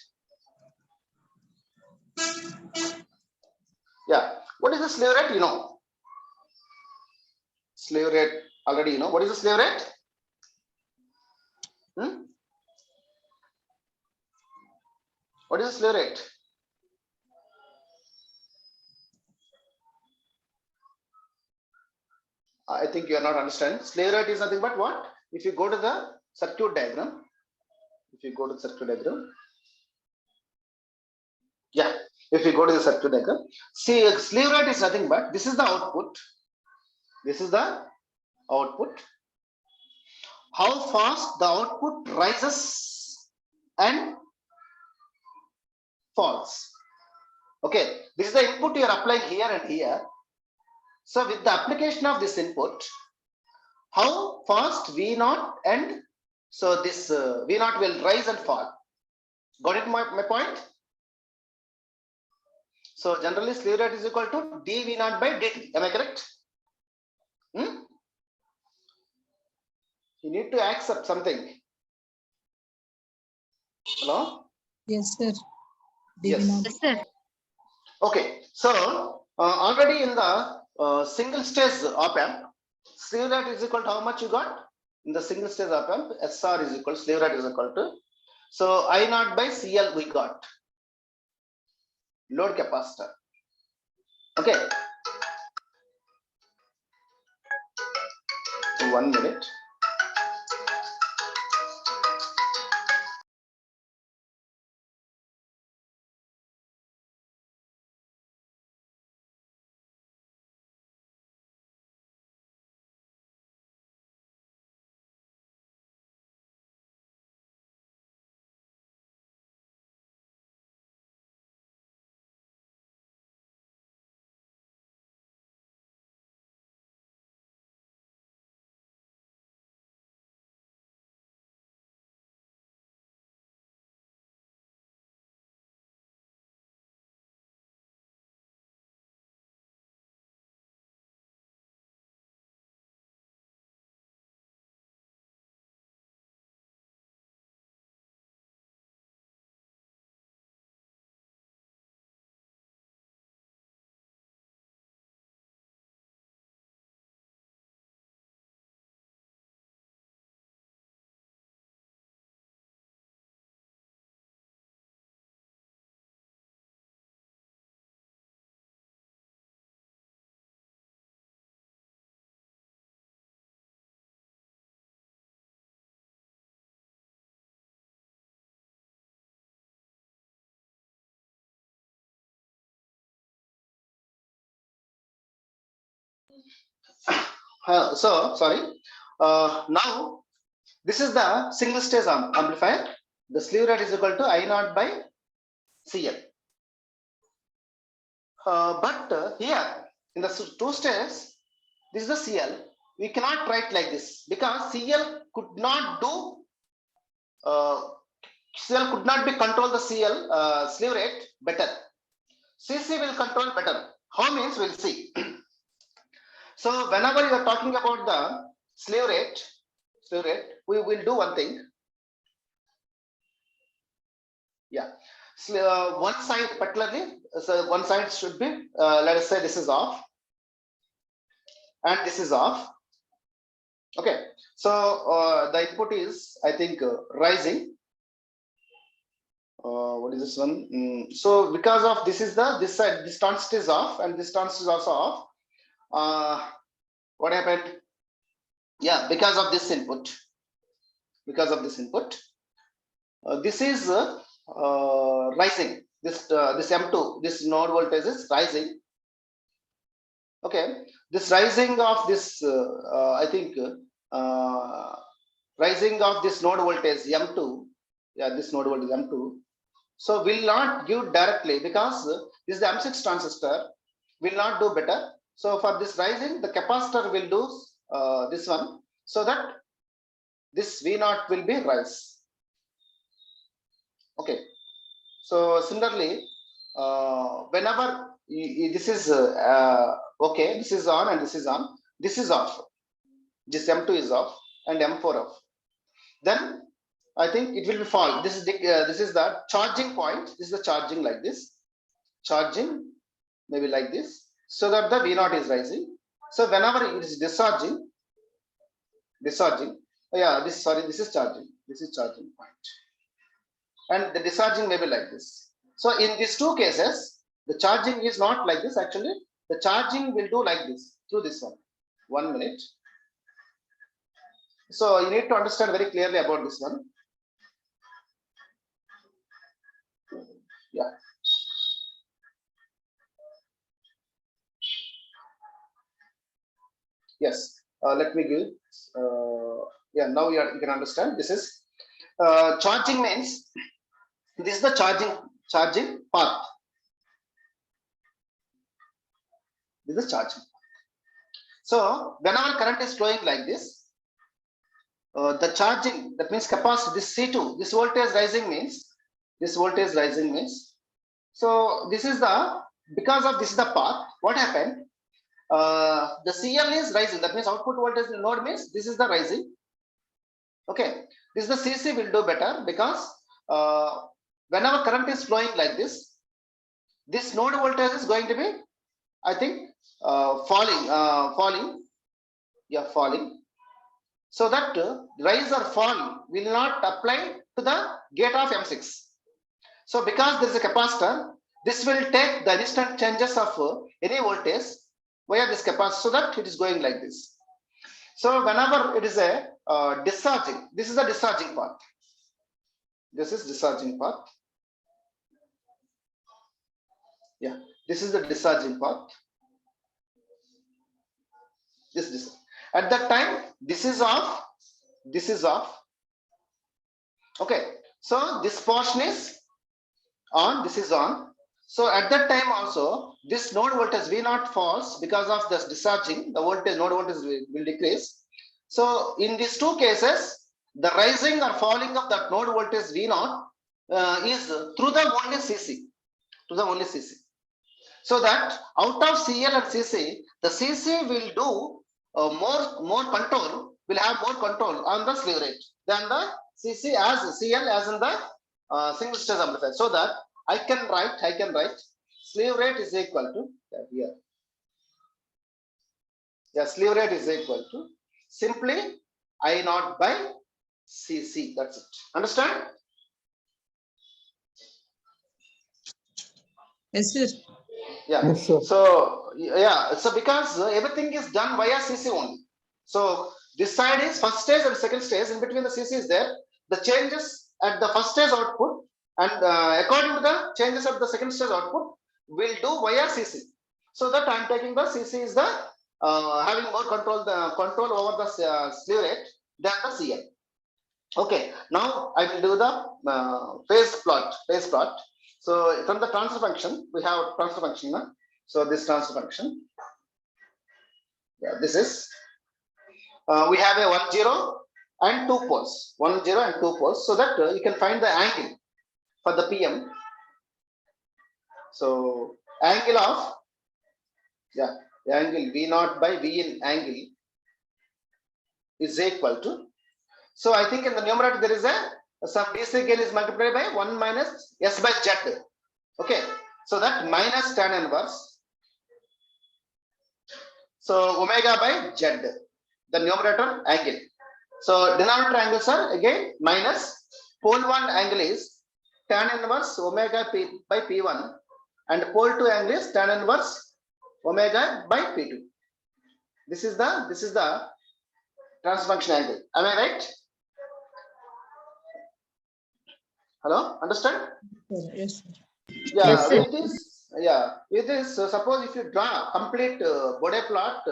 Yeah, what is the slew rate? You know. Slew rate, already you know. What is the slew rate? What is the slew rate? I think you are not understanding. Slew rate is nothing but what? If you go to the circuit diagram, yeah, if you go to the circuit diagram, see, slew rate is nothing but this is the output. This is the output. How fast the output rises and falls. Okay, this is the input you are applying here and here. So with the application of this input, how fast V0 and so this V0 will rise and fall. Got it my point? So generally slew rate is equal to dV0 by dt. Am I correct? You need to accept something. Hello? Yes, sir. Yes. Yes, sir. Okay. So already in the single stage op amp, slew rate is equal to how much you got? In the single stage op amp, SR is equal, slew rate is equal to, so I0 by CL we got. Load capacitor. Okay. 1 minute. So sorry. Now this is the single stage amplifier. The slew rate is equal to I naught by CL. But here in the two stages, this is the CL. We cannot write like this because CL could not do. CL could not be control the CL slew rate better. CC will control better. How means we'll see. So whenever you are talking about the slew rate, we will do one thing. Yeah, so, one side particularly, so one side should be, let us say this is off, and this is off. Okay, so the input is, I think, rising. What is this one? So because of this is the this side, this transistor is off, and this transistor is also off. What happened? Yeah, because of this input. Because of this input, this is rising. This M2, this node voltage is rising. Okay, this rising of this, I think, rising of this node voltage M2. Yeah, this node voltage M2. So will not give directly because this is the M6 transistor. Will not do better. So for this rising, the capacitor will do this one, so that this V0 will be rise. Okay. So similarly, whenever this is okay, this is on and this is on, this is off. This M2 is off and M4 off. Then I think it will be fall. This is the charging point. This is the charging like this. Charging maybe like this, so that the V0 is rising. So whenever it is discharging, yeah, this is charging. This is charging point, and the discharging may be like this. So in these two cases, the charging is not like this. Actually, the charging will do like this through this one. 1 minute. So you need to understand very clearly about this one. Yeah. Yes. Let me give. Yeah. Now you can understand. This is charging means this is the charging path. This is charging. So whenever current is flowing like this, the charging, that means capacity, this C2, this voltage rising means, so this is the, because of this is the path, what happened? The CL is rising, that means output voltage node means this is the rising. Okay, this is the CC will do better because whenever current is flowing like this node voltage is going to be, I think, falling. Yeah, falling. So that rise or fall will not apply to the gate of M6. So because there is a capacitor, this will take the instant changes of any voltage via this capacitor, so that it is going like this. So whenever it is a discharging, this is the discharging path. This is discharging path. Yeah, this is the discharging path. This. At that time, this is off. This is off. Okay. So this portion is on. This is on. So at that time also, this node voltage V0 falls because of this discharging. The voltage, node voltage will decrease. So in these two cases, the rising or falling of that node voltage V0 is through the only CC. To the only CC. So that out of CL and CC, the CC will do more control, will have more control on the slew rate than the CC as CL as in the single stage amplifier. So that I can write slew rate is equal to here. Yeah, slew rate is equal to simply I naught by CC. That's it. Understand? Yes, sir. Yeah. Yes, sir. So yeah, so because everything is done via CC only. So this side is first stage and second stage. In between the CC is there. The changes at the first stage output and according to the changes at the second stage output will do via CC. So that I am taking the CC is the having more control over the slew rate than the CL. Okay, now I will do the phase plot. So from the transfer function, we have transfer function. No? So this transfer function, yeah, this is we have a 1 0 and 2 poles, 1 0 and 2 poles, so that you can find the angle for the PM. So angle of the angle V0 by V in angle is equal to. So I think in the numerator there is some DC gain is multiplied by 1 minus S by Z. Okay, so that minus tan inverse. So omega by Z, the numerator angle. So denominator angles are again minus. Pole 1 angle is tan inverse omega P by P1, and pole 2 angle is tan inverse omega by P2. This is the transfer function angle. Am I right? Hello, understand? Yes, sir. Yeah, Yes, sir. with this, suppose if you draw complete body plot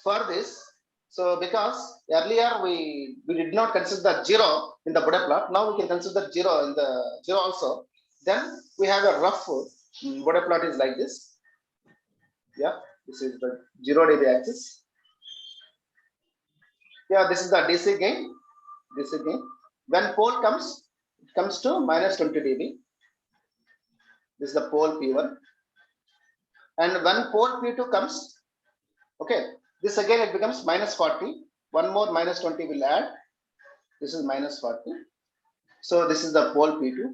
for this, so because earlier we did not consider the 0 in the body plot, now we can consider 0 in the 0 also. Then we have a rough body plot is like this. Yeah, this is the 0 dB axis. Yeah, this is the DC gain. When pole comes, it comes to minus 20 dB. This is the pole P1, and when pole P2 comes, okay, this again it becomes minus 40. One more minus 20 will add. This is minus 40. So this is the pole P2,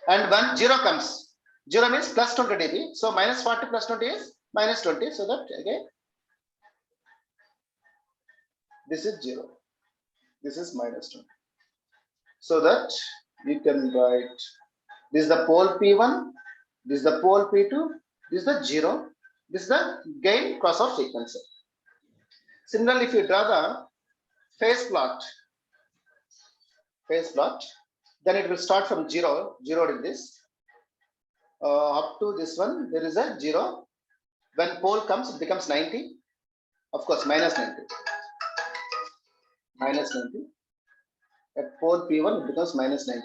and when 0 comes, 0 means plus 20 dB. So minus 40 plus 20 is minus 20. So that again, this is 0. This is minus 20. So that we can write this is the pole P1, this is the pole P2, this is the 0, this is the gain cross of sequencer. Similarly, if you draw the phase plot, then it will start from 0 in this up to this one. There is a 0. When pole comes, it becomes 90. Of course, minus 90. At pole P1, it becomes minus 90.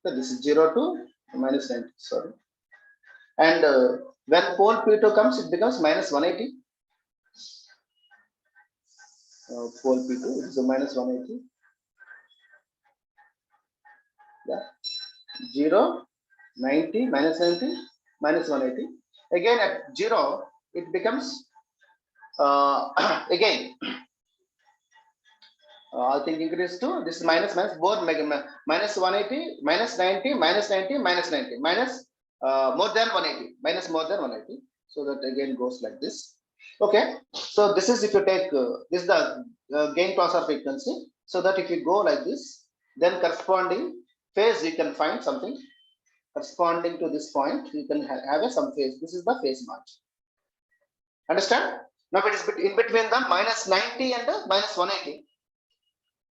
So this is 0 to minus 90. Sorry. And when pole P2 comes, it becomes minus 180. Pole P2, it is a minus 180. Yeah. 0, 90, minus 90, minus 180. Again at 0, it becomes again. I think increase to this is minus both minus 180, minus 90, minus 90, minus 90, minus more than 180, minus more than 180. So that again goes like this. Okay, so this is if you take this is the gain cross of frequency. So that if you go like this, then corresponding phase you can find something corresponding to this point. You can have some phase. This is the phase margin. Understand? Now it is in between the minus 90 and the minus 180.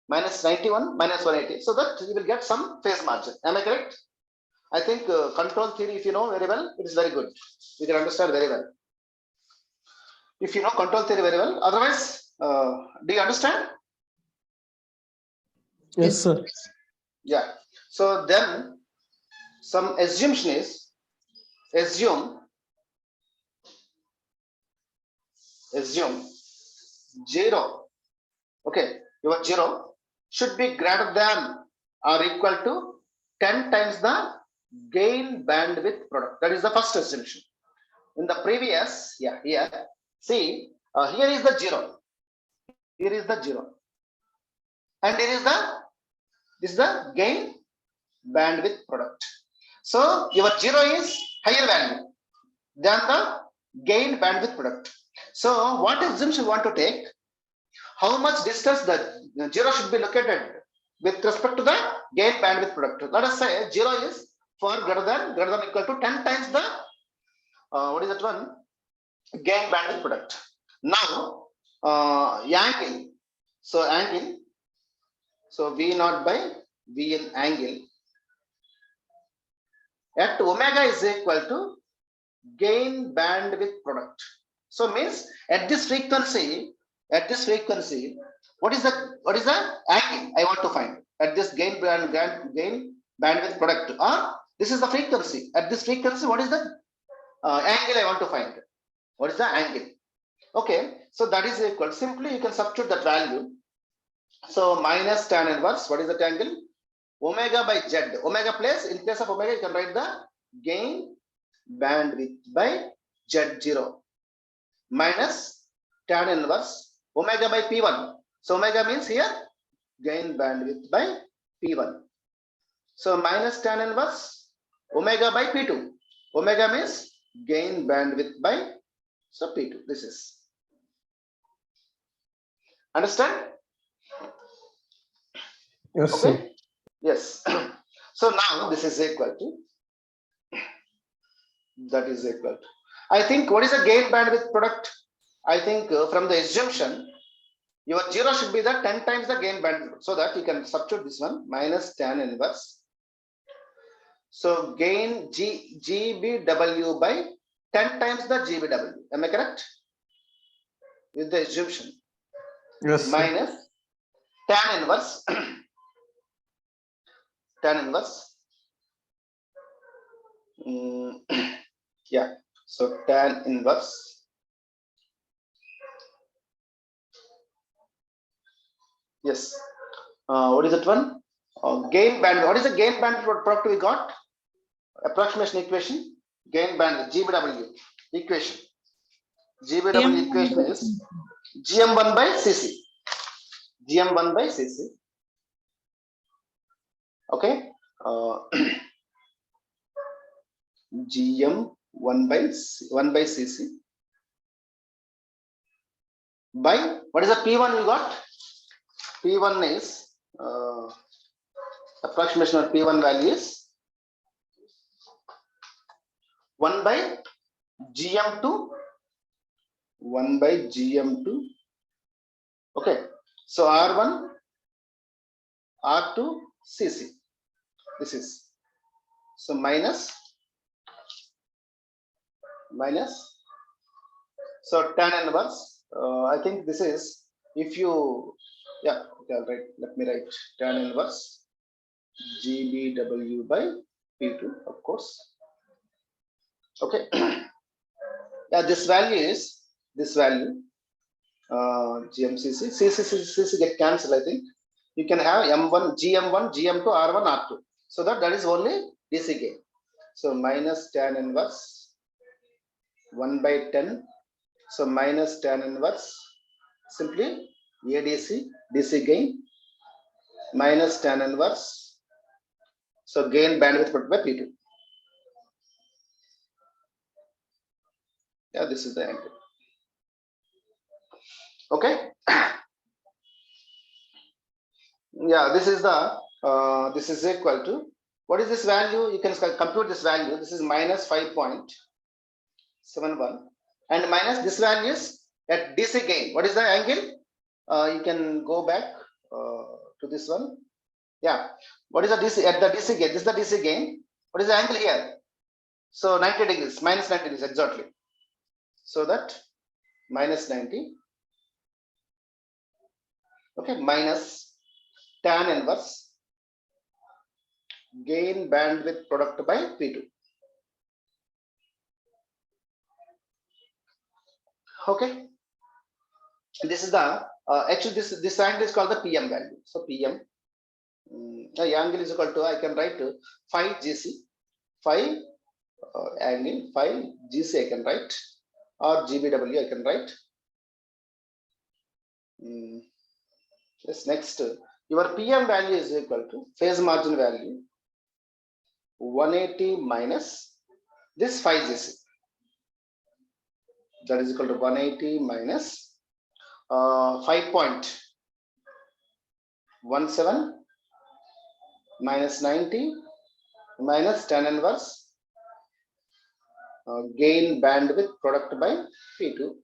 Minus 91, minus 180. So that you will get some phase margin. Am I correct? I think control theory, if you know very well, it is very good. You can understand very well. If you know control theory very well, otherwise, do you understand? Yes, sir. Yeah. So then some assumption is assume 0. Okay, your 0 should be greater than or equal to 10 times the gain bandwidth product. That is the first assumption. In the previous, here, see, here is the 0. Here is the 0. And here is the gain bandwidth product. So your 0 is higher value than the gain bandwidth product. So what assumption you want to take? How much distance the 0 should be located with respect to the gain bandwidth product? Let us say 0 is for greater than equal to 10 times the what is that one? Gain bandwidth product. Now angle. So angle. So V0 by V in angle at omega is equal to gain bandwidth product. So means at this frequency, what is the angle I want to find at this gain bandwidth product? Or this is the frequency. At this frequency, what is the angle I want to find? What is the angle? Okay, so that is equal. Simply you can substitute that value. So minus tan inverse. What is that angle? Omega by z. Omega place, in place of omega, you can write the gain bandwidth by z0 minus tan inverse omega by p1. So omega means here gain bandwidth by p1. So minus tan inverse omega by p2. Omega means gain bandwidth by p2. This is. Understand? Yes, okay. sir. Yes. So now this is equal to, that is equal to, I think, what is the gain bandwidth product? I think from the assumption, your 0 should be the 10 times the gain bandwidth, so that you can substitute this one minus tan inverse. So gain GBW by 10 times the GBW. Am I correct? With the assumption. Yes, minus tan inverse tan inverse. Yeah, so tan inverse yes. What is that one? Gain band. What is the gain band product we got? Approximation equation. Gain band GBW equation. GBW equation is GM1 by CC. GM1 by CC. Okay. GM1 by 1 by CC by, what is the P1 we got? P1 is approximation of P1 value is 1 by GM2, 1 by GM2. Okay, so R1, R2, CC. This is, so minus, so tan inverse. I think this is, if you, yeah, okay, all right, let me write tan inverse GBW by P2, of course. Okay. Yeah, this value is this value. GMCC, CC get cancelled. I think you can have M1, GM1, GM2, R1, R2. So that is only DC gain. So minus tan inverse 1 by 10. So minus tan inverse simply ADC, DC gain minus tan inverse. So gain bandwidth put by P2. Yeah, this is the angle. Okay. Yeah, this is the this is equal to, what is this value? You can compute this value. This is minus 5.71 and minus this value is at DC gain. What is the angle? You can go back to this one. Yeah, what is the DC at the DC gain? This is the DC gain. What is the angle here? So 90 degrees, minus 90 degrees exactly. So that minus 90. Okay, minus tan inverse gain bandwidth product by P2. Okay, and this is the actually this angle is called the PM value. So PM angle is equal to, I can write 5 GC, 5 angle 5 GC I can write, or GBW I can write. Yes, next your PM value is equal to phase margin value 180 minus this 5 GC. That is equal to 180 minus 5.17 minus 90 minus tan inverse gain bandwidth product by P2.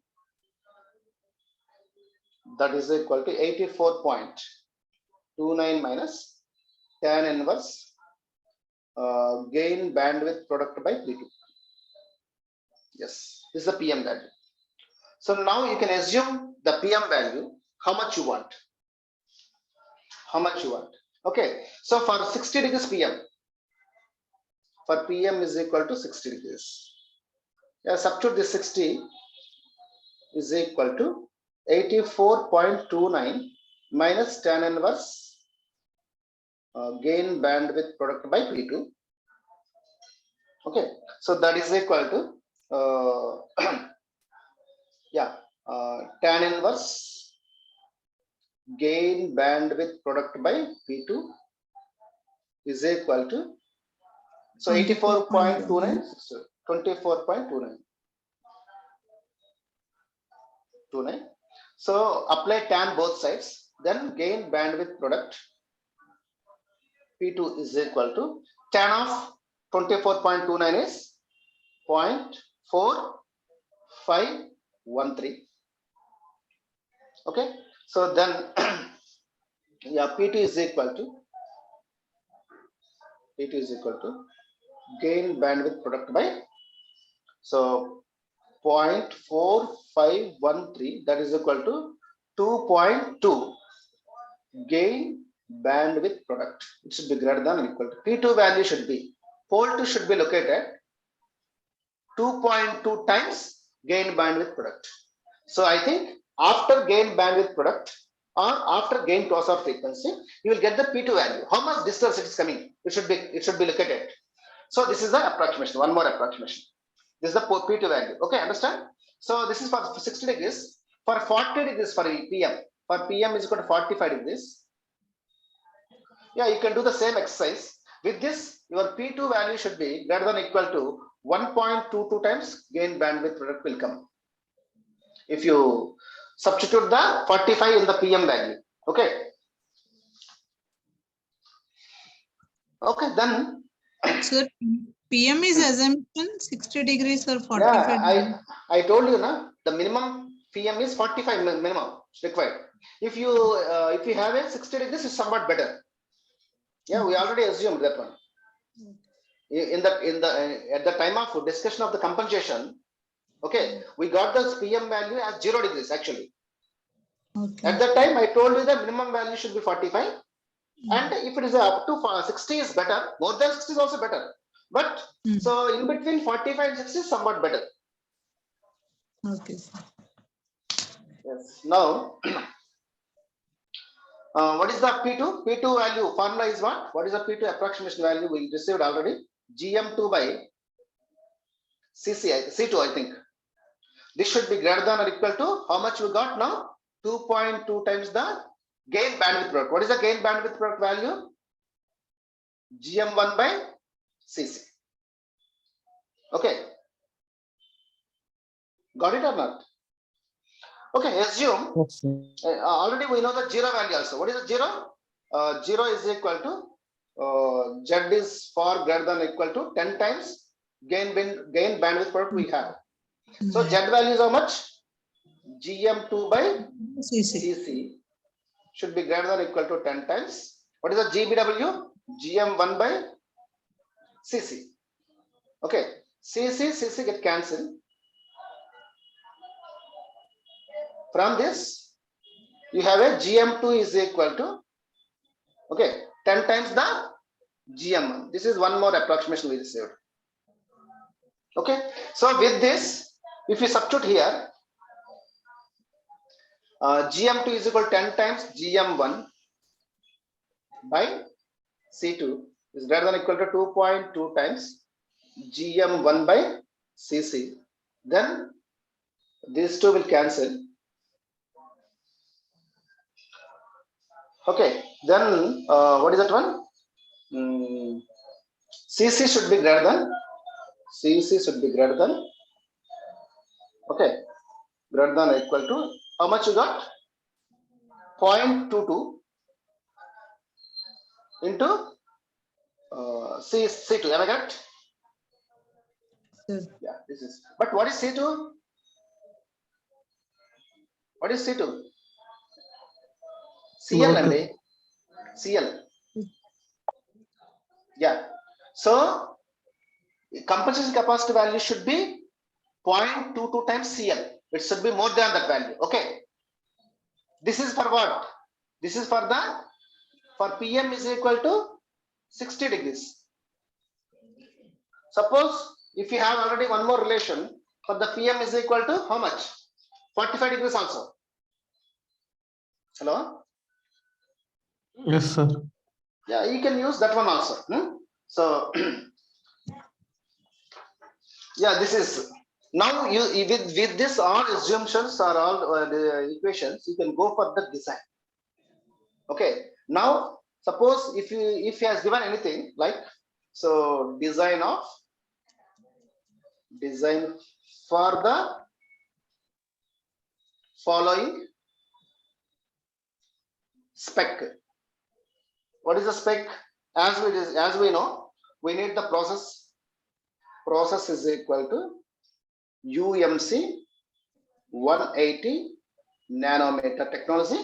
That is equal to 84.29 minus tan inverse gain bandwidth product by P2. Yes, this is the PM value. So now you can assume the PM value, how much you want. How much you want. Okay, so for 60 degrees PM, for PM is equal to 60 degrees. Yeah, substitute this 60 is equal to 84.29 minus tan inverse gain bandwidth product by P2. Okay, so that is equal to yeah, tan inverse gain bandwidth product by P2 is equal to, so 84.29, 24.29. So apply tan both sides, then gain bandwidth product P2 is equal to tan of 24.29 is 0.4513. Okay, so then yeah, P2 is equal to gain bandwidth product by, so 0.4513, that is equal to 2.2 gain bandwidth product. It should be greater than or equal to, P2 value should be, pole 2 should be located 2.2 times gain bandwidth product. So I think after gain bandwidth product or after gain crossover frequency, you will get the P2 value. How much distance it is coming? It should be located. So this is the approximation. One more approximation. This is the P2 value. Okay, understand? So this is for 60 degrees. For 40 degrees for PM. For PM is equal to 45 degrees. Yeah, you can do the same exercise. With this, your P2 value should be greater than or equal to 1.22 times gain bandwidth product will come. If you substitute the 45 in the PM value. Okay. Okay, then. Sir, PM is assumption 60 degrees or 45 degrees. Yeah, I told you na, the minimum PM is 45 minimum required. If you have a 60 degrees, is somewhat better. Yeah, we already assumed that one. At the time of discussion of the compensation, okay, we got the PM value as 0 degrees actually. Okay. At that time, I told you the minimum value should be 45, and if it is up to 60 is better. More than 60 is also better. But so in between 45 and 60 is somewhat better. Okay. Yes. Now, what is the P2? P2 value formula is what? What is the P2 approximation value we received already? GM2 by C2, I think. This should be greater than or equal to how much we got now? 2.2 times the gain bandwidth product. What is the gain bandwidth product value? GM1 by CC. Okay. Got it or not? Okay, assume already we know the 0 value also. What is the 0? 0 is equal to Z is far greater than or equal to 10 times gain bandwidth product we have. So Z value is how much? GM2 by CC should be greater than or equal to 10 times. What is the GBW? GM1 by CC. Okay, CC get cancelled. From this, you have a GM2 is equal to, okay, 10 times the GM1. This is one more approximation we received. Okay, so with this, if you substitute here, GM2 is equal to 10 times GM1 by C2 is greater than or equal to 2.2 times GM1 by CC. Then these two will cancel. Okay, then what is that one? CC should be greater than. CC should be greater than. Okay, greater than or equal to how much you got? 0.22 into C2. Am I correct? Sir. Yeah, this is. But what is C2? What is C2? CL and CL. Yeah. So compensation capacity value should be 0.22 times CL. It should be more than that value. Okay. This is for what? This is for PM is equal to 60 degrees. Suppose if you have already one more relation for the PM is equal to how much? 45 degrees also. Hello? Yes, sir. Yeah, you can use that one also. So yeah, this is now you with this all assumptions or all the equations, you can go for the design. Okay. Now suppose if he has given anything like so design for the following spec. What is the spec? As we know, we need the process. Process is equal to UMC 180 nanometer technology,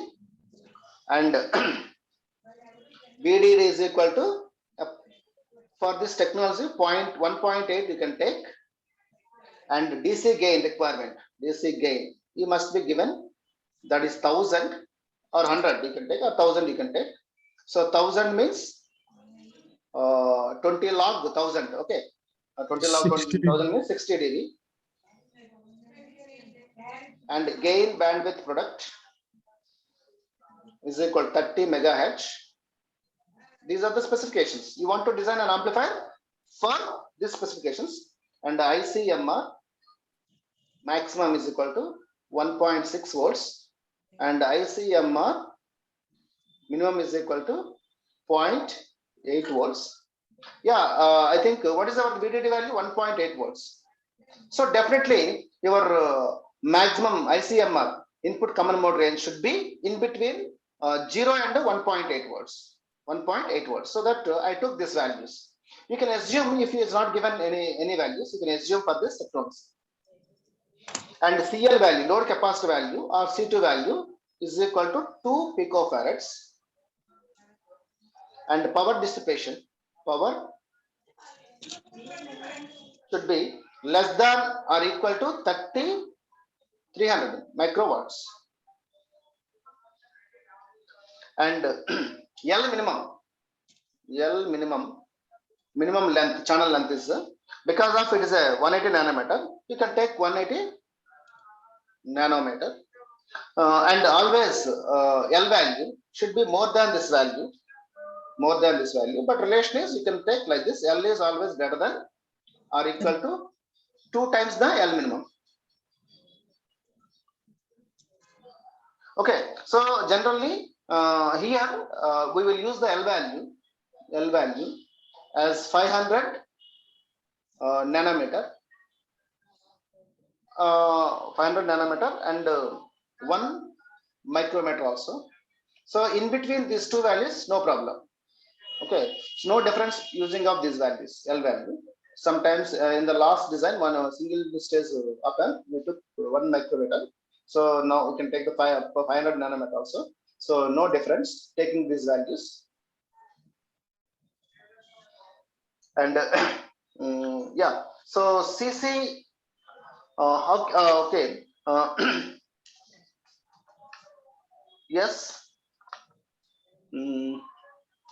and VDD is equal to for this technology 1.8 you can take, and DC gain requirement. DC gain you must be given, that is 1000 or 100 you can take, or 1000 you can take. So 1000 means 20 log 1000. Okay, 20 log 1000 means 60 dB. And gain bandwidth product is equal to 30 megahertz. These are the specifications. You want to design an amplifier for these specifications, and the ICMR maximum is equal to 1.6 volts, and ICMR minimum is equal to 0.8 volts. Yeah, I think what is our VDD value? 1.8 volts. So definitely your maximum ICMR input common mode range should be in between 0 and 1.8 volts. 1.8 volts. So that I took these values. You can assume if he is not given any values, you can assume for this technology. And CL value, load capacity value or C2 value is equal to 2 picofarads, and power dissipation power should be less than or equal to 300 microwatts. And L minimum length, channel length is because of it is a 180 nanometer, you can take 180 nanometer, and always L value should be more than this value, but relation is you can take like this: L is always greater than or equal to 2 times the L minimum. Okay, so generally here we will use the L value as 500 nanometer, 500 nanometer and 1 micrometer also. So in between these two values, no problem. Okay, so no difference using of these values, L value. Sometimes in the last design, one single stage up, we took 1 micrometer. So now we can take the 500 nanometer also. So no difference taking these values. And yeah, so CC, okay, yes.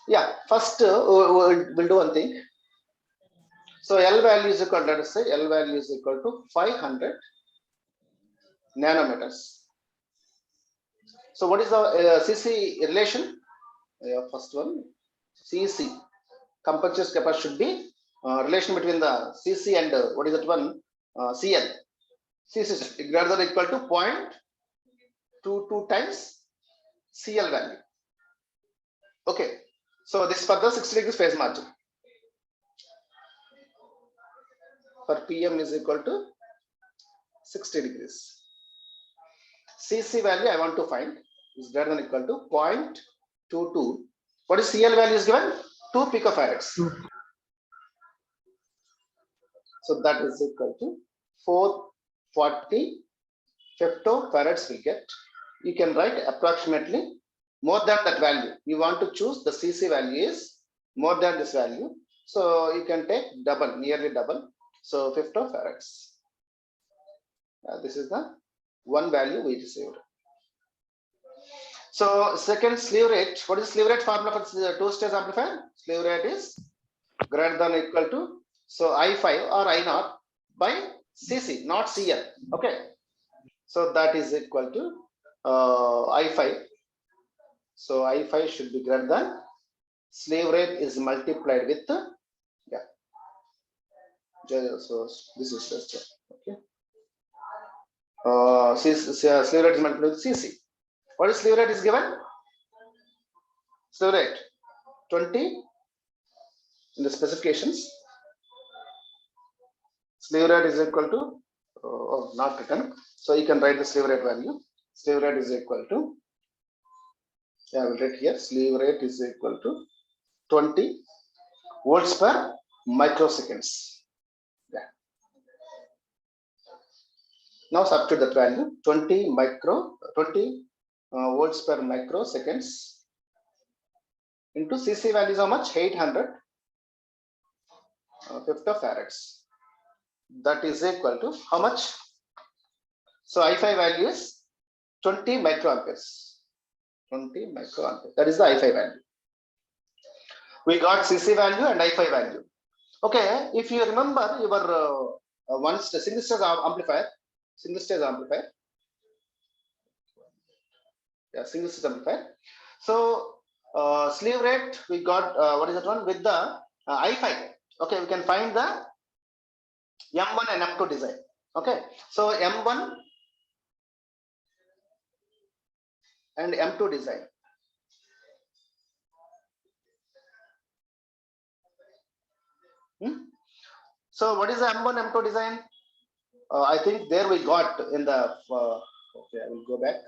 Yeah, first we'll do one thing. So L value is equal, let us say L value is equal to 500 nanometers. So what is the CC relation? First one, CC, compulsion capacity should be relation between the CC and what is that one? CL. CC greater than or equal to 0.22 times CL value. Okay, so this is for the 60 degrees phase margin. For PM is equal to 60 degrees. CC value I want to find is greater than or equal to 0.22. What is CL value is given? 2 picofarads. So that is equal to 440 femtofarads we get. You can write approximately more than that value. You want to choose the CC value is more than this value. So you can take double, nearly double. So femtofarads. This is the one value we received. So second slew rate, what is slew rate formula for two-stage amplifier? Slew rate is greater than or equal to, so I5 or I0 by CC, not CL. Okay, so that is equal to I5. So I5 should be greater than, slew rate is multiplied with, yeah. So this is just okay. Slew rate is multiplied with CC. What is slew rate is given? Slew rate 20 in the specifications. Slew rate is equal to, not written. So you can write the slew rate value. Slew rate is equal to, yeah, I will write here. Slew rate is equal to 20 volts per microseconds. Yeah. Now substitute that value, 20 volts per microseconds into CC value is how much? 800 femtofarads. That is equal to how much? So I5 value is 20 microamperes. 20 microamperes. That is the I5 value. We got CC value and I5 value. Okay, if you remember your one single stage amplifier, yeah, single stage amplifier. So slew rate we got what is that one with the I5. Okay, we can find the M1 and M2 design. Okay, so M1 and M2 design. So what is the M1 M2 design? I think there we got in the okay, I will go back.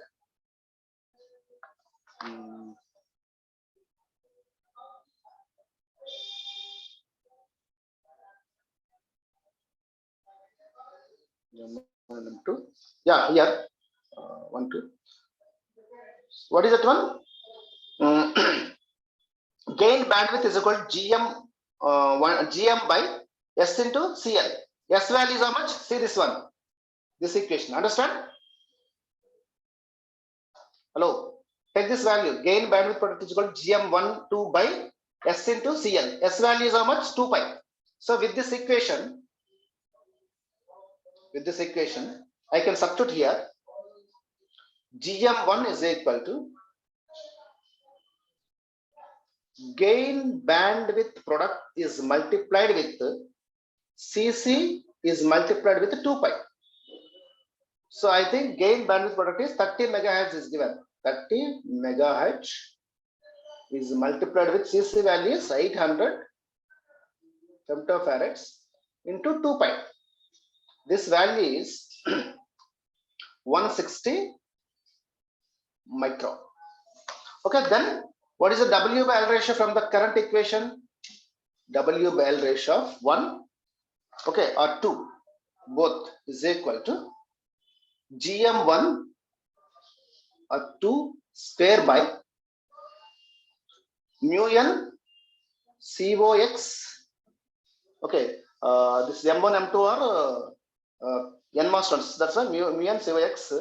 M2. Yeah, here 1 2. What is that one? Gain bandwidth is equal to GM by S into CL. S value is how much? See this one, this equation. Understand? Hello. Take this value. Gain bandwidth product is equal to GM12 by S into CL. S value is how much? 2 pi. So with this equation, I can substitute here. GM1 is equal to gain bandwidth product is multiplied with CC is multiplied with 2 pi. So I think gain bandwidth product is 30 megahertz is given. 30 megahertz is multiplied with CC value is 800 femtofarads into 2 pi. This value is 160 micro. Okay, then what is the W by L ratio from the current equation? W by L ratio of 1, okay, or 2, both is equal to GM1 or 2 square by mu n COX. Okay, this M1 M2 or n mass turns. That's why mu n COX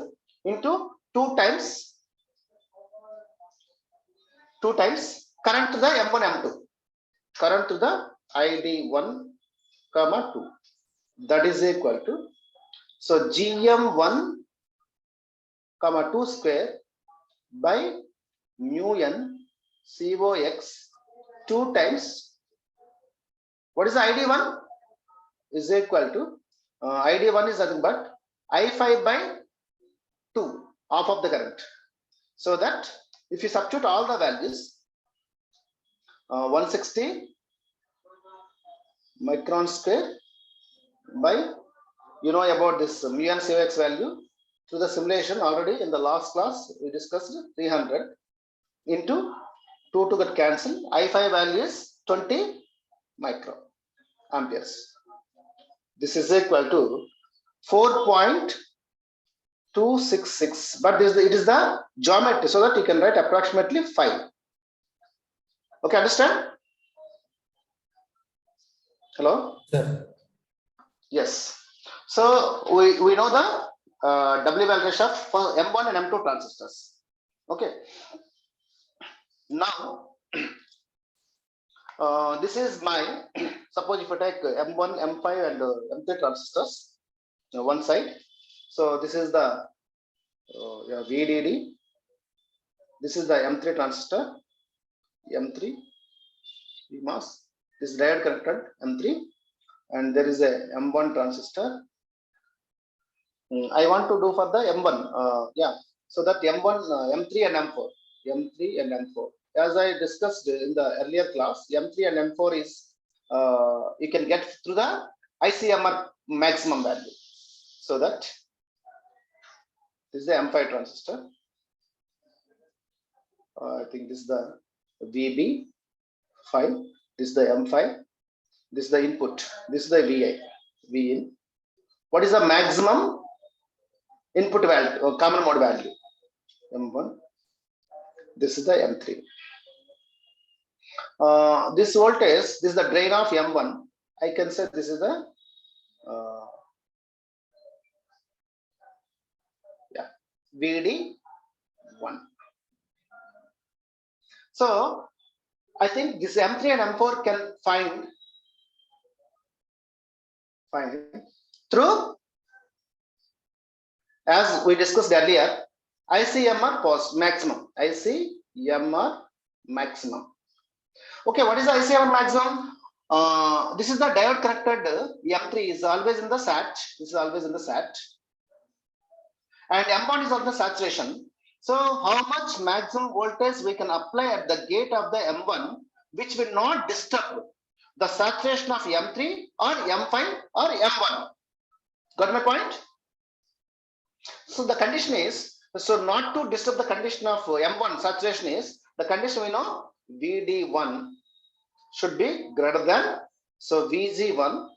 into 2 times current to the M1 M2, current to the ID1 comma 2. That is equal to, so GM1 comma 2 square by mu n COX 2 times, what is the ID1 is equal to ID1 is nothing but I5 by 2, half of the current. So that if you substitute all the values, 160 micron square by, you know about this mu n COX value through the simulation already in the last class we discussed 300 into 2 to get cancelled. I5 value is 20 micro amperes. This is equal to 4.266, but it is the geometry, so that you can write approximately 5. Okay, understand? Hello? Sir. Yes. So we know the W validation for M1 and M2 transistors. Okay. Now, this is my, suppose if I take M1, M5 and M3 transistors, one side. So this is the VDD. This is the M3 transistor, M3 PMOS. This is diode connected M3, and there is a M1 transistor. I want to do for the M1, so that M1, M3 and M4, M3 and M4. As I discussed in the earlier class, M3 and M4 is you can get through the ICMR maximum value. So that this is the M5 transistor. I think this is the VB5. This is the M5. This is the input. This is the VI. Vin. What is the maximum input value or common mode value? M1. This is the M3. This voltage, this is the drain of M1. I can say this is the VD1. So I think this M3 and M4 can find through, as we discussed earlier, ICMR post maximum. ICMR maximum. Okay, what is the ICMR maximum? This is the diode connected M3 is always in the SAT. This is always in the SAT. And M1 is on the saturation. So how much maximum voltage we can apply at the gate of the M1 which will not disturb the saturation of M3 or M5 or M1. Got my point? So the condition is, so not to disturb the condition of M1 saturation is, the condition we know VD1 should be greater than, so VG1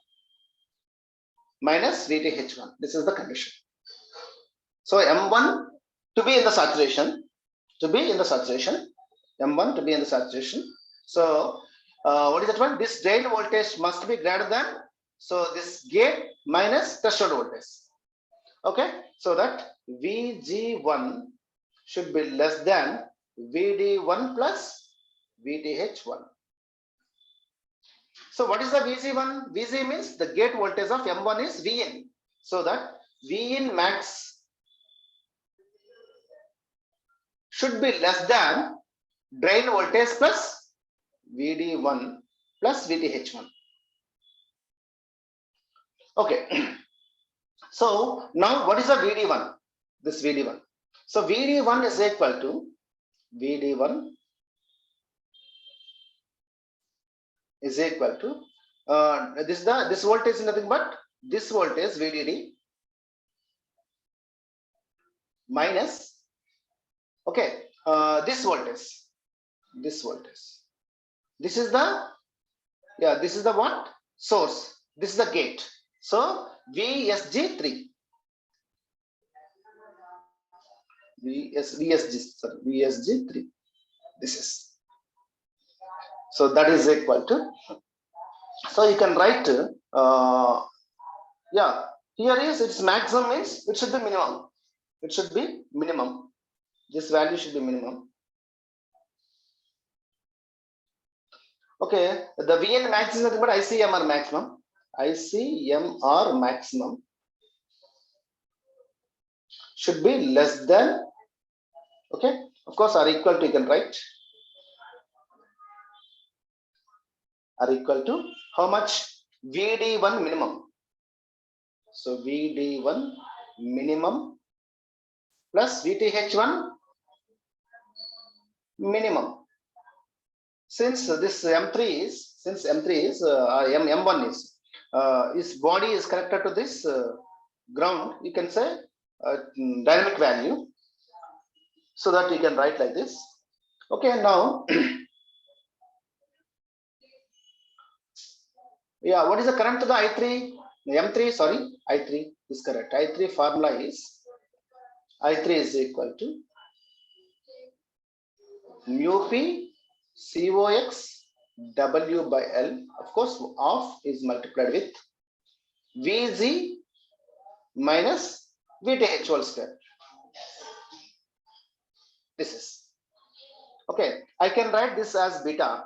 minus VTH1. This is the condition. So M1 to be in the saturation, M1 to be in the saturation. So what is that one? This drain voltage must be greater than, so this gate minus threshold voltage. Okay, so that VG1 should be less than VD1 plus VTH1. So what is the VG1? VG means the gate voltage of M1 is Vin. So that Vin max should be less than drain voltage plus VD1 plus VTH1. Okay. So now what is the VD1? This VD1. So VD1 is equal to VD1 is equal to this voltage is nothing but this voltage VDD minus this voltage. This is the this is the what? Source. This is the gate. So VSG3. VSG3. This is. So that is equal to. So you can write. Here is its maximum means it should be minimum. It should be minimum. This value should be minimum. Okay, the Vn max is nothing but ICMR maximum. ICMR maximum should be less than, okay, of course, are equal to, you can write, are equal to how much? VD1 minimum. So VD1 minimum plus VTH1 minimum. Since this M3 is, M1 is, its body is connected to this ground, you can say dynamic value, so that you can write like this. Okay, now what is the current to the I3? M3, sorry, I3 is correct. I3 formula is, I3 is equal to mu P COX W by L. Of course, off is multiplied with VG minus VTH whole square. This is okay. I can write this as beta.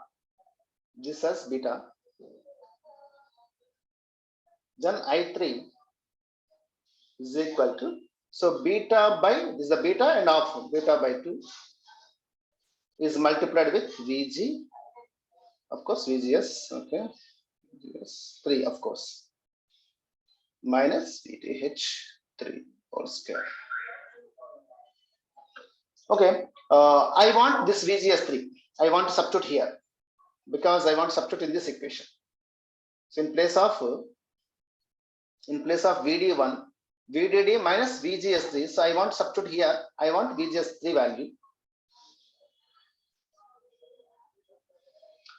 This as beta. Then I3 is equal to, so beta by, this is the beta and half, beta by 2 is multiplied with VG, of course, VGS, okay, VGS 3, of course, minus VTH3 whole square. Okay, I want this VGS3, I want to substitute here, because I want to substitute in this equation. So in place of VD1, VDD minus VGS3, so I want to substitute here, I want VGS3 value.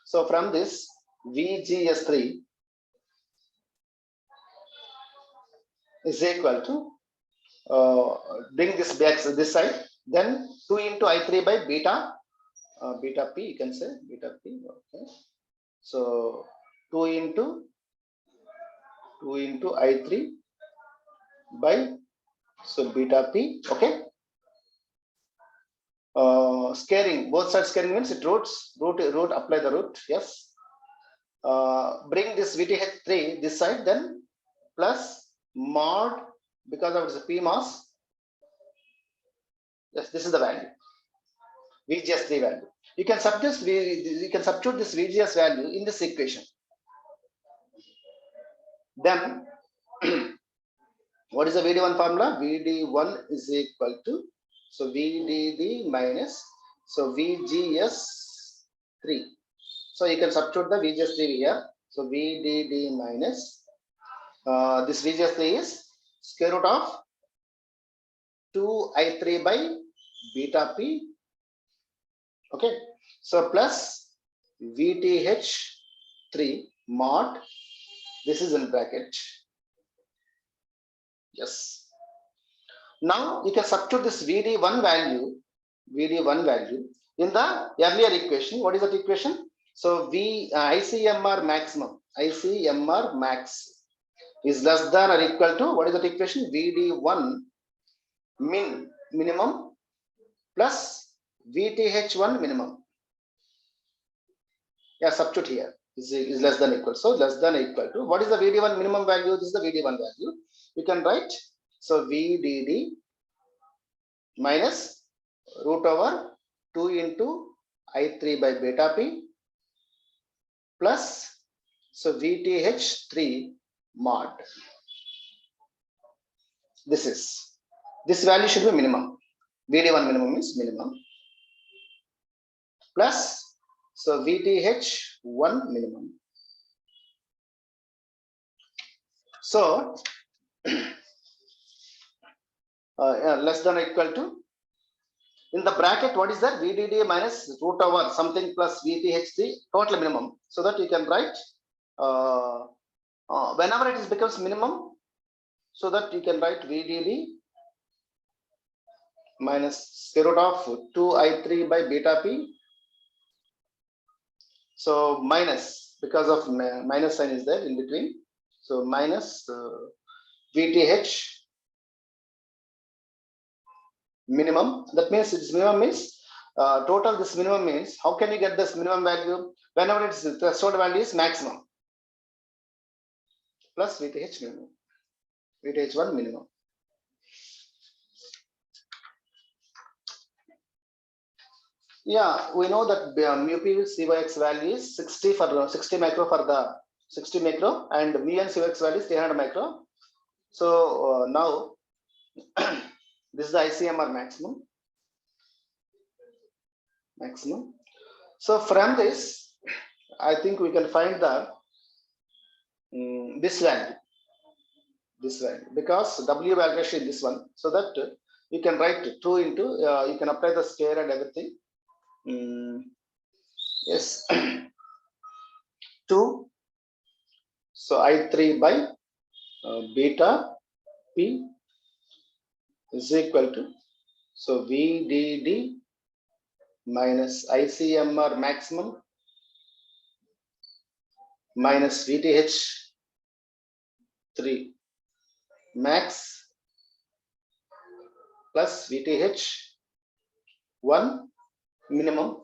So from this VGS3 is equal to, bring this back to this side, then 2 into I3 by beta, beta P, you can say beta P, okay. So 2 into I3 by, so beta P, okay. Scaling, both sides scaling means it root, apply the root, yes. Bring this VTH3 this side, then plus mod, because of its P mass, yes, this is the value, VGS3 value. You can substitute this VGS value in this equation. Then what is the VD1 formula? VD1 is equal to, so VDD minus, so VGS3. So you can substitute the VGS3 here. So VDD minus, this VGS3 is square root of 2I3 by beta P. Okay. So plus VTH3 mod, this is in bracket. Yes. Now you can substitute this VD1 value in the earlier equation. What is that equation? So ICMR maximum, ICMR max is less than or equal to, what is that equation? VD1 minimum plus VTH1 minimum. Yeah, substitute here is less than equal. So less than equal to, what is the VD1 minimum value? This is the VD1 value. You can write, so VDD minus root over 2 into I3 by beta P plus, so VTH3 mod. This value should be minimum. VD1 minimum is minimum plus, so VTH1 minimum. So less than or equal to, in the bracket, what is that? VDD minus root over something plus VTH3 total minimum. So that you can write whenever it becomes minimum, so that you can write VDD minus square root of 2I3 by beta P. So minus, because of minus sign is there in between. So minus VTH minimum. That means its minimum means total. This minimum means, how can you get this minimum value? Whenever its threshold value is maximum plus VTH minimum, VTH1 minimum. Yeah, we know that mu p CYX value is 60 micro for the 60 micro, and mu and CYX value is 300 micro. So now this is the ICMR maximum. So from this, I think we can find the this value, because W value is this one, so that you can write 2 into, you can apply the square and everything. Yes, 2. So I3 by beta P is equal to, so VDD minus ICMR maximum minus VTH3 max plus VTH1 minimum,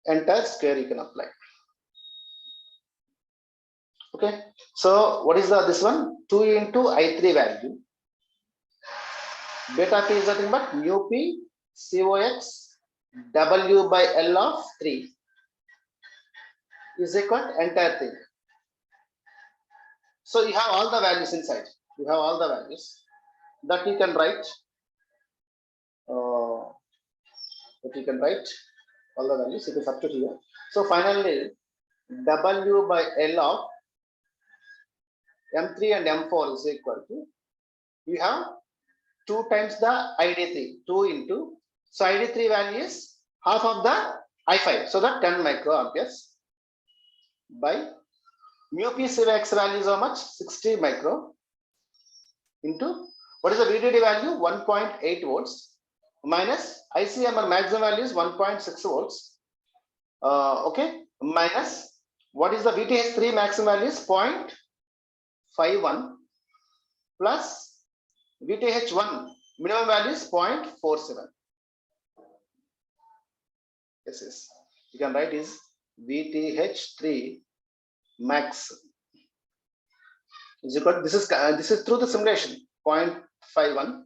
entire square you can apply. Okay, so what is this one? 2 into I3 value. Beta P is nothing but mu P COX W by L of 3 is equal to entire thing. So you have all the values inside. You have all the values that you can write. All the values. You can substitute here. So finally, W by L of M3 and M4 is equal to, you have 2 times the ID3, 2 into, so ID3 value is half of the I5, so that 10 microamperes by mu P COX value is how much? 60 micro into, what is the VDD value? 1.8 volts minus ICMR maximum value is 1.6 volts. Okay, minus what is the VTH3 maximum value is 0.51 plus VTH1 minimum value is 0.47. Yes, you can write is VTH3 max is equal. This is through the simulation 0.51.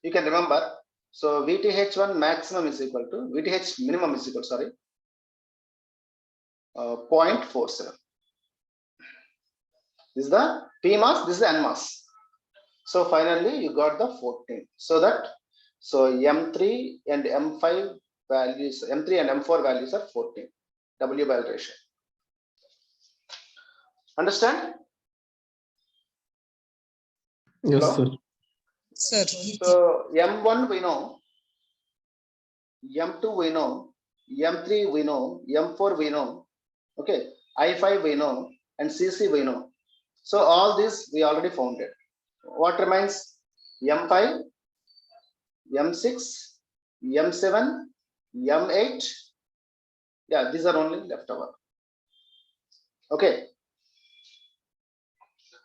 You can remember. So VTH1 maximum is equal to VTH minimum is equal, sorry, 0.47. This is the P mass, this is the N mass. So finally you got the 14. So M3 and M5 values, M3 and M4 values are 14. W by L ratio. Understand? Yes, Hello? sir. Sir. So M1 we know, M2 we know, M3 we know, M4 we know, okay, I5 we know, and CC we know. So all this we already found it. What remains? M5, M6, M7, M8. Yeah, these are only left over. Okay.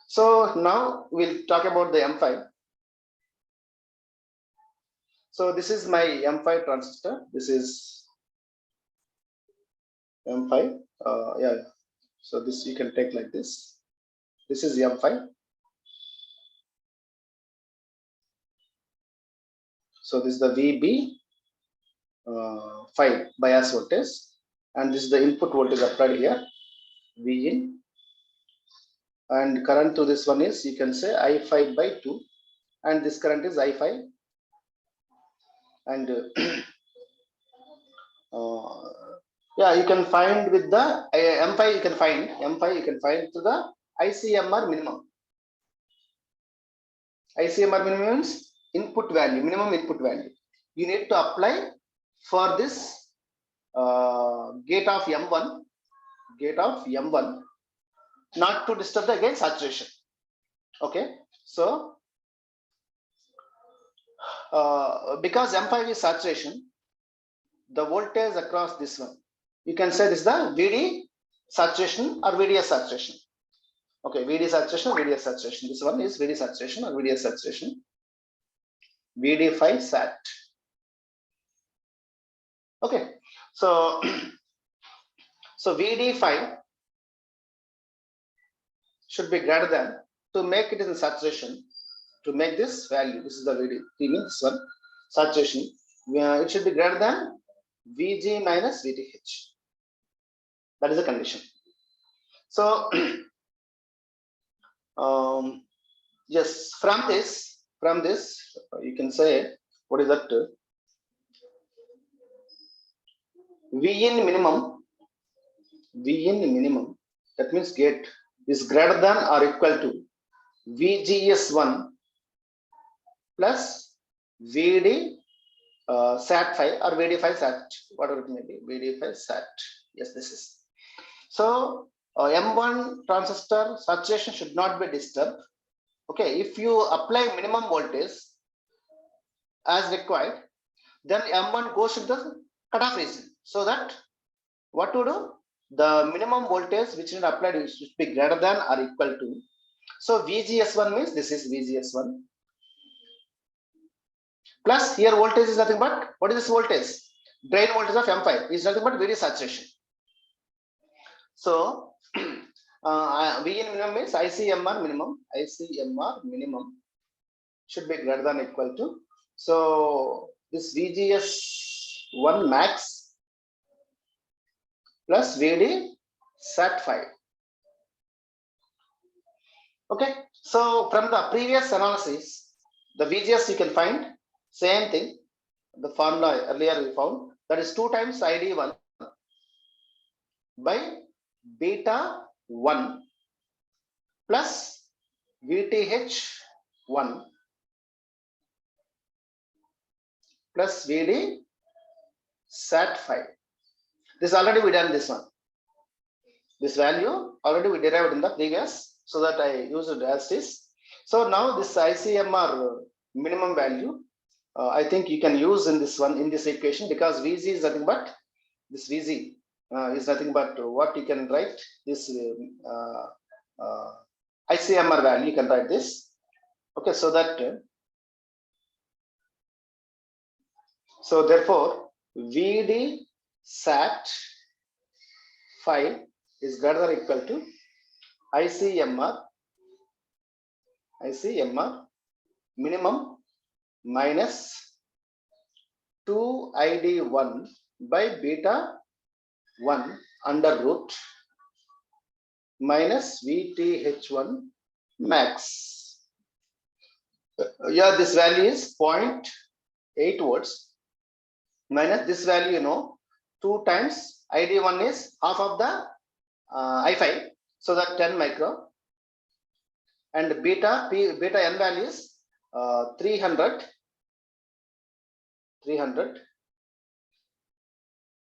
So now we'll talk about the M5. So this is my M5 transistor. This is M5. Yeah. So this you can take like this. This is M5. So this is the VB5 bias voltage, and this is the input voltage applied here, V in, and current to this one is, you can say, I5 by 2, and this current is I5, and yeah, you can find with the M5, you can find to the ICMR minimum. ICMR minimum means input value, minimum input value. You need to apply for this gate of M1, not to disturb the again saturation. Okay, so because M5 is saturation, the voltage across this one, you can say this is the VD saturation or VDS saturation. Okay, VD saturation, VDS saturation. This one is VD saturation or VDS saturation. VD5 sat. Okay, so so VD5 should be greater than, to make it in saturation, to make this value, this is the VD, means this one, saturation, it should be greater than VG minus VTH. That is the condition. So yes, from this you can say, what is that? V in minimum, that means gate is greater than or equal to VGS1 plus VD SAT5 or VD5 SAT, whatever it may be, VD5 SAT. Yes, this is. So M1 transistor saturation should not be disturbed. Okay, if you apply minimum voltage as required, then M1 goes to the cutoff region. So that what to do? The minimum voltage which is applied should be greater than or equal to. So VGS1 means this is VGS1. plus here voltage is nothing but, what is this voltage? Drain voltage of M5 is nothing but VD saturation. So V in minimum means ICMR minimum. ICMR minimum should be greater than equal to. So this VGS1 max plus VD sat 5. Okay. So from the previous analysis, the VGS you can find same thing. The formula earlier we found, that is 2 times ID1 by beta 1 plus VTH1 plus VD sat 5. This already we done this one. This value already we derived in the previous, so that I use it as this. So now this ICMR minimum value, I think you can use in this one, in this equation, because VZ is nothing but, this VZ is nothing but what you can write this ICMR value, you can write this. Okay, so that so therefore VD sat 5 is greater than or equal to ICMR minimum minus 2 ID1 by beta 1 under root minus VTH1 max. Yeah, this value is 0.8 volts minus this value, you know, 2 times ID1 is half of the I5, so that 10 micro, and beta n value is 300.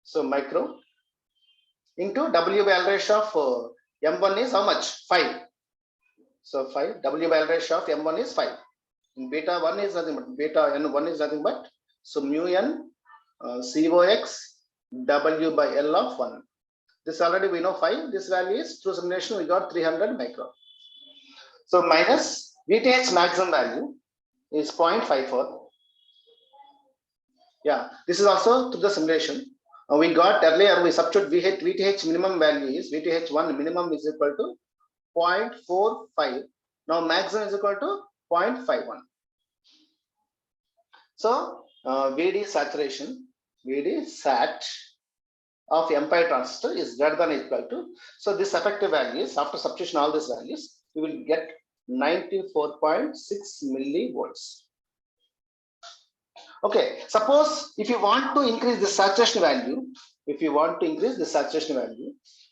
So micro into W by L ratio of M1 is how much? 5. So 5, W by L ratio of M1 is 5. And beta 1 is nothing but, beta N1 is nothing but, so mu n COX W by L of 1. This already we know 5. This value is, through simulation we got 300 micro. So minus VTH maximum value is 0.54. Yeah, this is also through the simulation. We got earlier, we substitute VTH minimum value is, VTH1 minimum is equal to 0.45. Now maximum is equal to 0.51. So VD saturation, VD sat of M5 transistor is greater than or equal to. So this effective values, after substitution all these values, we will get 94.6 millivolts. Okay, suppose if you want to increase the saturation value,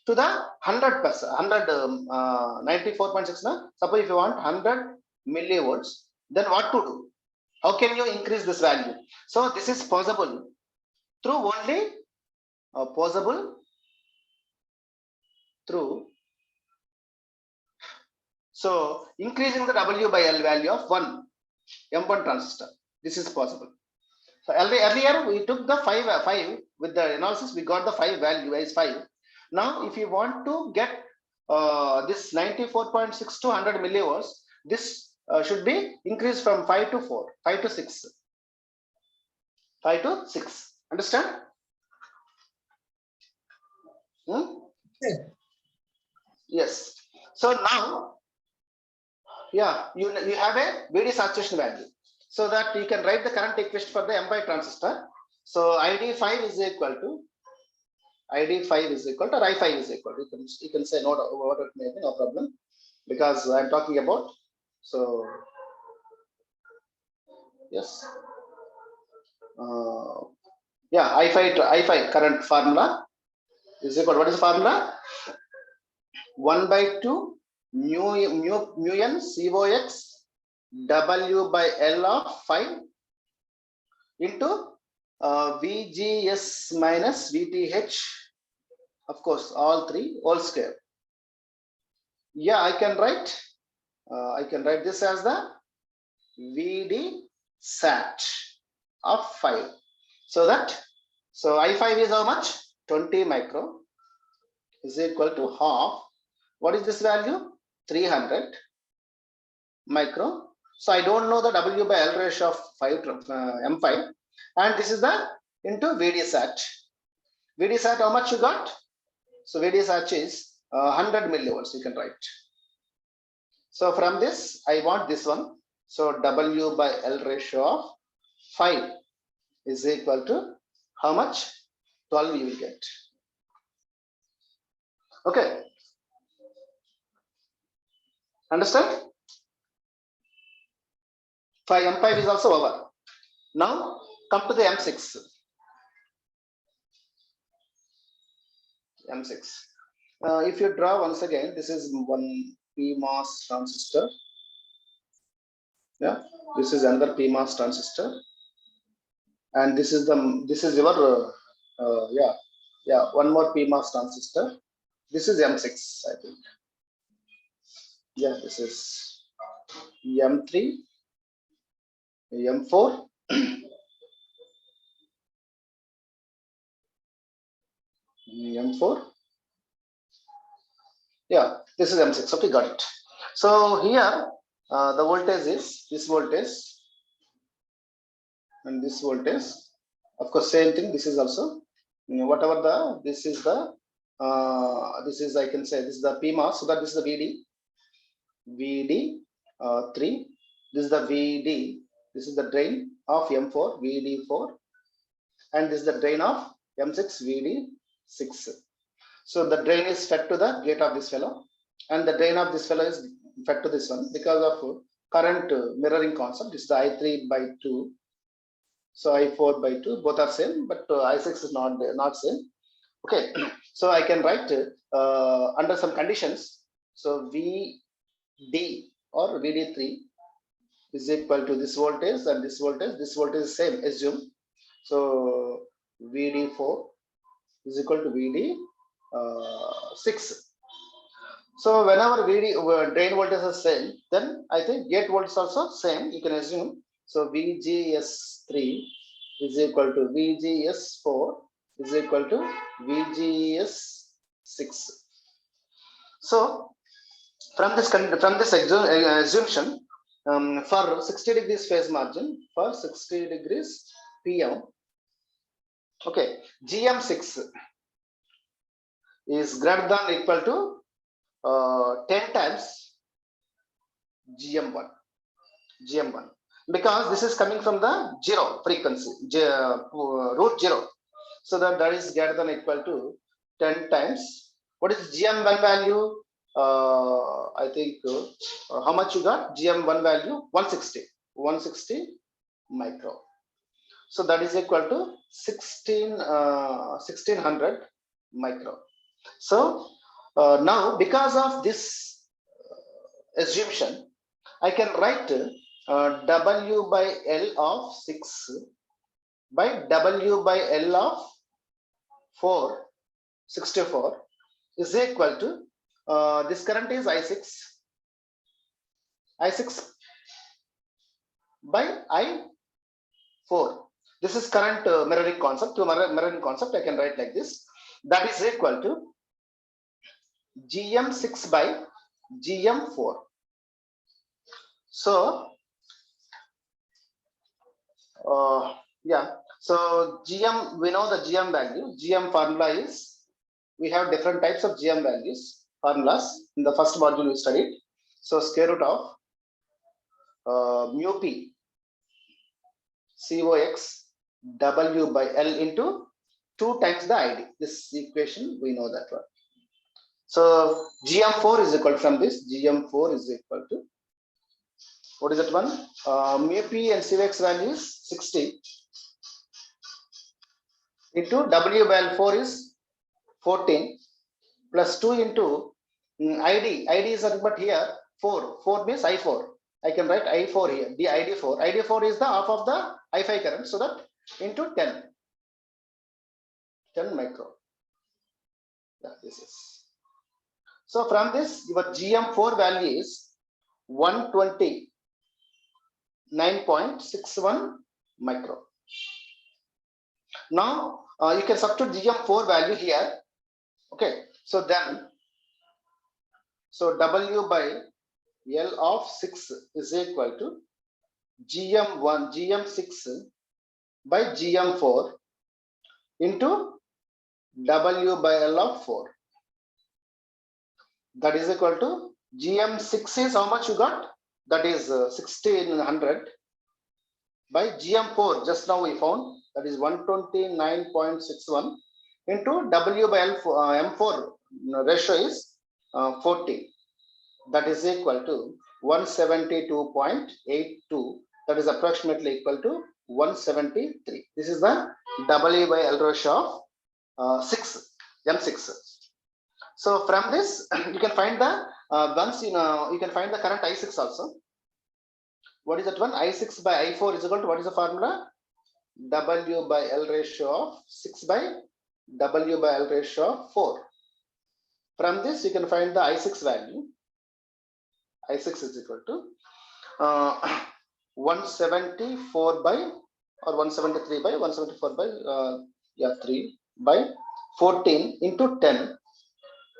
to the 100%, 94.6 now, suppose if you want 100 millivolts, then what to do? How can you increase this value? So this is possible through only so increasing the W by L value of one M1 transistor. This is possible. So earlier we took the 5 with the analysis, we got the 5 value as 5. Now if you want to get this 94.6 to 100 millivolts, this should be increased from 5 to 4, 5 to 6. Understand? Yes. So now, yeah, you have a VD saturation value, so that you can write the current equation for the M5 transistor. So ID5 is equal to or I5 is equal to, you can say no, no problem, because I'm talking about, so yes, yeah, I5 current formula is equal to, what is the formula? 1 by 2 mu n COX W by L of 5 into VGS minus VTH, of course, all 3 whole square. Yeah, I can write this as the VD sat of 5. So I5 is how much? 20 micro is equal to half. What is this value? 300 micro So I don't know the W by L ratio of 5 M5, and this is the into VDSAT. VDSAT, how much you got? So VDSAT is 100 millivolts. You can write. So from this, I want this one. So W by L ratio of 5 is equal to how much? 12 you will get. Okay. Understand? 5 M5 is also over. Now come to the M6. M6. If you draw once again, this is one PMOS transistor. Yeah, this is another PMOS transistor, and this is your one more PMOS transistor. This is M6, I think. Yeah, this is M3, M4. M4. Yeah, this is M6. Okay, got it. So here the voltage is this voltage and this voltage. Of course, same thing. This is also whatever the this is I can say this is the PMOS. So that this is the VD 3. This is the VD. This is the drain of M4 VD4, and this is the drain of M6 VD6. So the drain is fed to the gate of this fellow, and the drain of this fellow is fed to this one because of current mirroring concept. This is the I3 by 2. So I4 by 2, both are same, but I6 is not same. Okay, so I can write under some conditions. So VD or VD3 is equal to this voltage and this voltage. This voltage is same, assume. So VD4 is equal to VD6. So whenever drain voltage is same, then I think gate voltage also same. You can assume. So VGS3 is equal to VGS4 is equal to VGS6. So from this assumption, for 60 degrees phase margin, for 60 degrees PM, okay, GM6 is greater than or equal to 10 times GM1, because this is coming from the zero frequency, root 0. So that is greater than or equal to 10 times. What is GM1 value? I think how much you got? GM1 value 160 micro. So that is equal to 1600 micro. So now because of this assumption, I can write W by L of 6 by W by L of 64 is equal to this current is I6 by I4. This is current mirroring concept. To mirroring concept, I can write like this. That is equal to GM6 by GM4. So yeah, so GM, we know the GM value. GM formula is, we have different types of GM values, formulas. In the first module we studied. So square root of mu p COX W by L into 2 times the ID. This equation, we know that one. So GM4 is equal from this. GM4 is equal to, what is that one? Mu p and COX value is 60 into W by L4 is 14 plus 2 into ID. ID is nothing but here 4. 4 means I4. I can write I4 here. The ID4. ID4 is the half of the I5 current. So that into 10 micro. Yeah, this is. So from this, your GM4 value is 129.61 micro. Now you can substitute GM4 value here. Okay. So then, so W by L of 6 is equal to GM6 by GM4 into W by L of 4. That is equal to GM6 is how much you got? That is 1600 by GM4. Just now we found that is 129.61 into W by M4 ratio is 40. That is equal to 172.82. That is approximately equal to 173. This is the W by L ratio of 6 M6. So from this you can find the you can find the current I6 also. What is that one? I6 by I4 is equal to what is the formula? W by L ratio of 6 by W by L ratio of 4. From this you can find the I6 value. I6 is equal to 174 by or 173 by 174 by 3 by 14 into 10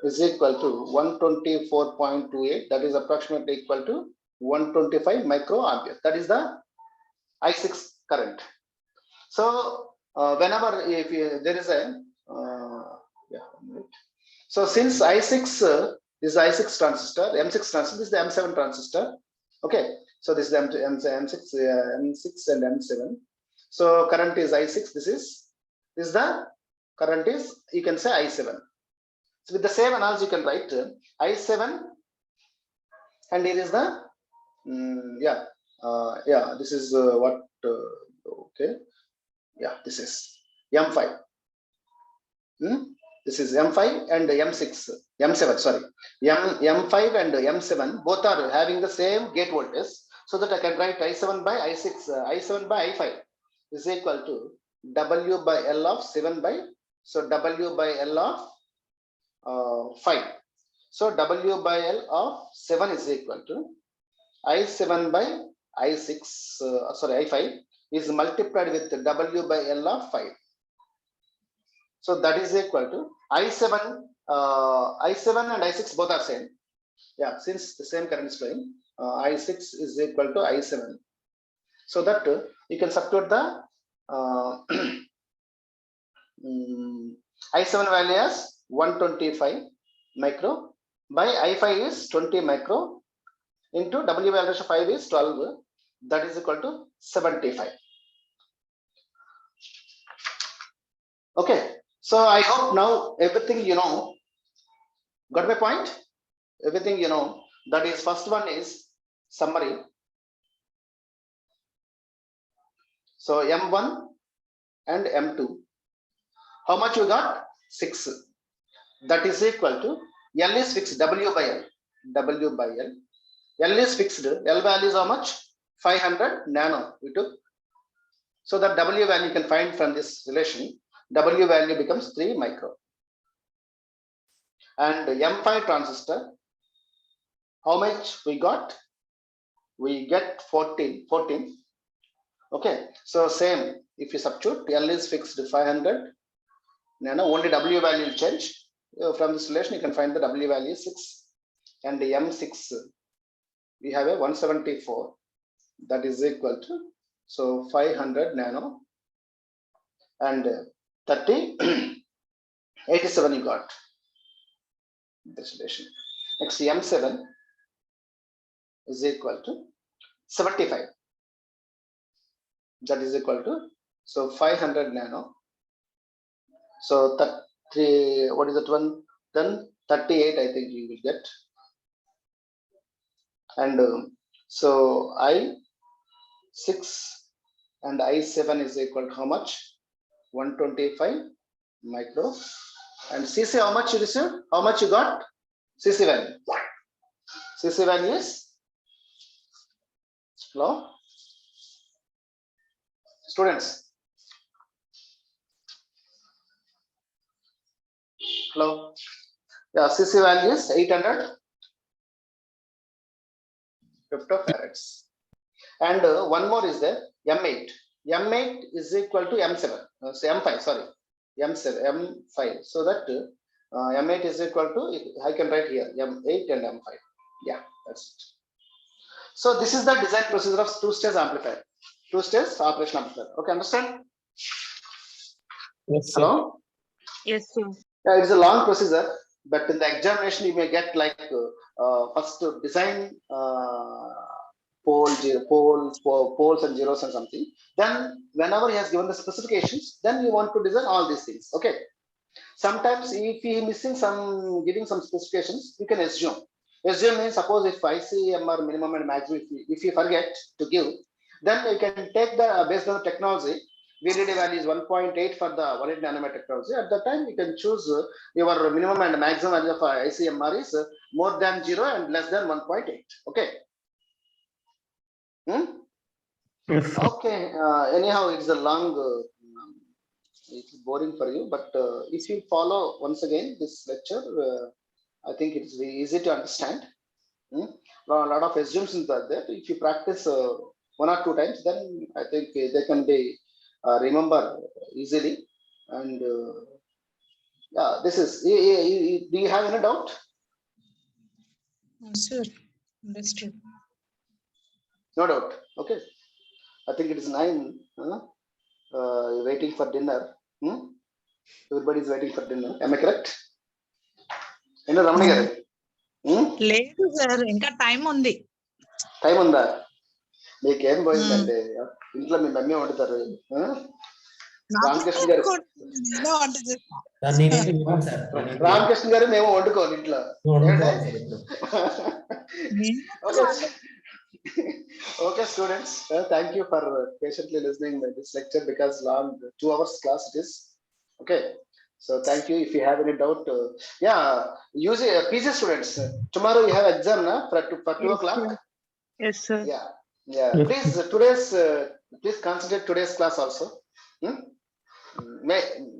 is equal to 124.28. That is approximately equal to 125 microampere. That is the I6 current. So whenever if there is a so since I6 is I6 transistor, M6 transistor, this is the M7 transistor. Okay, so this is M6 and M7. So current is I6. This is the current is, you can say I7. So with the same analogy, you can write I7, and here is the this is what okay, this is M5. This is M5 and M7. Sorry, M5 and M7 both are having the same gate voltage, so that I can write I7 by I6, I7 by I5 is equal to W by L of 7 by, so W by L of 5. So W by L of 7 is equal to I7 by I6, I5 is multiplied with W by L of 5. So that is equal to I7 and I6 both are same. Yeah, since the same current is flowing, I6 is equal to I7. So that you can substitute the I7 value as 125 micro by I5 is 20 micro into W by L ratio 5 is 12. That is equal to 75. Okay, so I hope now everything you know. Got my point? Everything you know. That is, first one is summary. So M1 and M2. How much you got? 6. That is equal to L is fixed, W by L. W by L. L is fixed. L value is how much? 500 nano. We took. So that W value you can find from this relation. W value becomes 3 micro. And M5 transistor, how much we got? We get 14. Okay, so same, if you substitute, L is fixed 500 nano, only W value will change. From this relation you can find the W value 6, and the M6 we have a 174, that is equal to, so 500 nano and 30 87 you got this relation. Next, M7 is equal to 75, that is equal to, so 500 nano, so 3, what is that one, then 38 I think you will get. And so I6 and I7 is equal to how much? 125 micro. And CC, how much you received? How much you got? CC value. CC value is, hello students, hello, yeah, CC value is 800 femtofarads. And one more is there, M8. M8 is equal to M7, so M5, sorry, M7, M5. So that M8 is equal to, I can write here, M8 and M5. Yeah, that's it. So this is the design procedure of two-stage amplifier, two-stage operation amplifier. Okay, understand? Yes, sir. Hello? Yes, sir. Yeah, it's a long procedure, but in the examination you may get like first to design poles and zeros and something. Then whenever he has given the specifications, then you want to design all these things. Okay. Sometimes if he is missing some, giving some specifications, you can assume. Assume means suppose if ICMR minimum and maximum, if you forget to give, then you can take the based on the technology. VDD value is 1.8 for the 180 nanometer technology. At that time, you can choose your minimum and maximum value of ICMR is more than 0 and less than 1.8. Okay. Yes, sir. Okay. Anyhow, it's a long. It's boring for you, but if you follow once again this lecture, I think it's very easy to understand. A lot of assumptions are there. If you practice 1 or 2 times, then I think they can be remember easily. And yeah, this is. Do you have any doubt? Sir, understood. No doubt. Okay. I think it is 9. Waiting for dinner. Everybody is waiting for dinner. Am I correct? Ramani garu. లేదు sir, ఇంకా time ఉంది. Time ఉందా? మీకేం పోయిందండి, ఇంట్లో మీ mummy వండుతారు. రామకృష్ణ గారు రామకృష్ణ గారు మేము వండుకోవాలి ఇంట్లో. Okay students, thank you for patiently listening to this lecture because long 2 hours class it is. Okay, so thank you. If you have any doubt, yeah, use PG students, tomorrow you have exam na for 2 o'clock. Yes, sir. Yeah. Please please concentrate today's class also.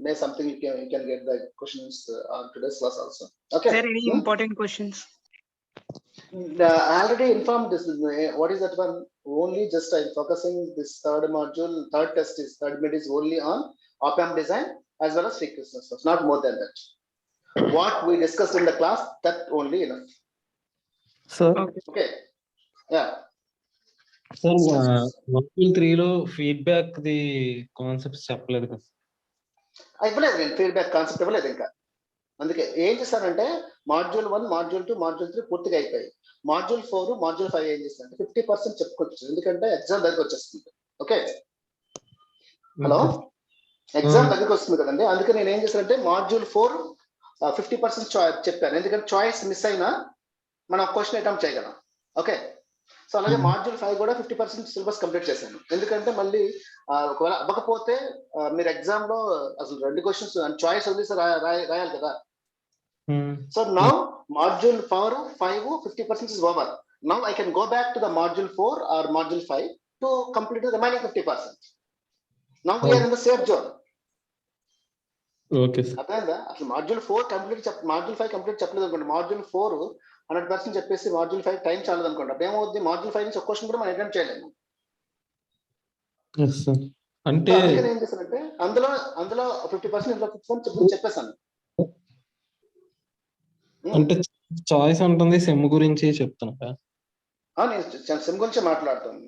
May something you can get the questions on today's class also. Okay. There any important questions? I already informed this. What is that one? Only just I'm focusing this third module. Third mid is only on op-amp design as well as frequency source. Not more than that. What we discussed in the class, that only enough. Sir. Okay. Yeah. Sir, module 3 లో feedback the concepts చెప్పలేదు కదా. ఇవ్వలేదు నేను feedback concept ఇవ్వలేదు ఇంకా. అందుకే ఏం చేశానంటే మాడ్యూల్ 1, మాడ్యూల్ 2, మాడ్యూల్ 3 పూర్తిగా అయిపోయాయి. మాడ్యూల్ 4, మాడ్యూల్ 5 ఏం చేస్తానంటే 50% చెప్పుకోవచ్చు, ఎందుకంటే ఎగ్జామ్ దగ్గరకు వచ్చేస్తుంది. ఓకే. హలో, ఎగ్జామ్ దగ్గరకు వస్తుంది కదండి, అందుకే నేను ఏం చేశానంటే మాడ్యూల్ 4 50% చెప్పాను, ఎందుకంటే చాయిస్ మిస్ అయినా మనం క్వశ్చన్ అటెంప్ట్ చేయగలం. ఓకే. సో అలాగే మాడ్యూల్ 5 కూడా 50% సిలబస్ కంప్లీట్ చేశాను, ఎందుకంటే మళ్ళీ ఒకవేళ అవ్వకపోతే మీరు ఎగ్జామ్ లో అసలు 2 క్వశ్చన్స్ చాయిస్ వదిలేసి రాయాలి కదా. So now module 4, 5 50% is over. Now I can go back to the module 4 or module 5 to complete the remaining 50%. Now we are in the safe zone. Okay sir. అర్థమైందా? అసలు module 4 complete module 5 complete చెప్పలేదు అనుకోండి, module 4 100% చెప్పేసి module 5 time చాలదు అనుకోండి, అప్పుడు ఏమవుతుంది, module 5 నుంచి ఒక క్వశ్చన్ కూడా మనం అటెంప్ట్ చేయలేము. అంటే అందుకని ఏం చేశానంటే అందులో 50% ఇందులో 50% చెప్పేసాను. అంటే చాయిస్ ఉంటుంది సెమ్ గురించి చెప్తున్నా. నేను సెమ్ గురించి మాట్లాడుతాను.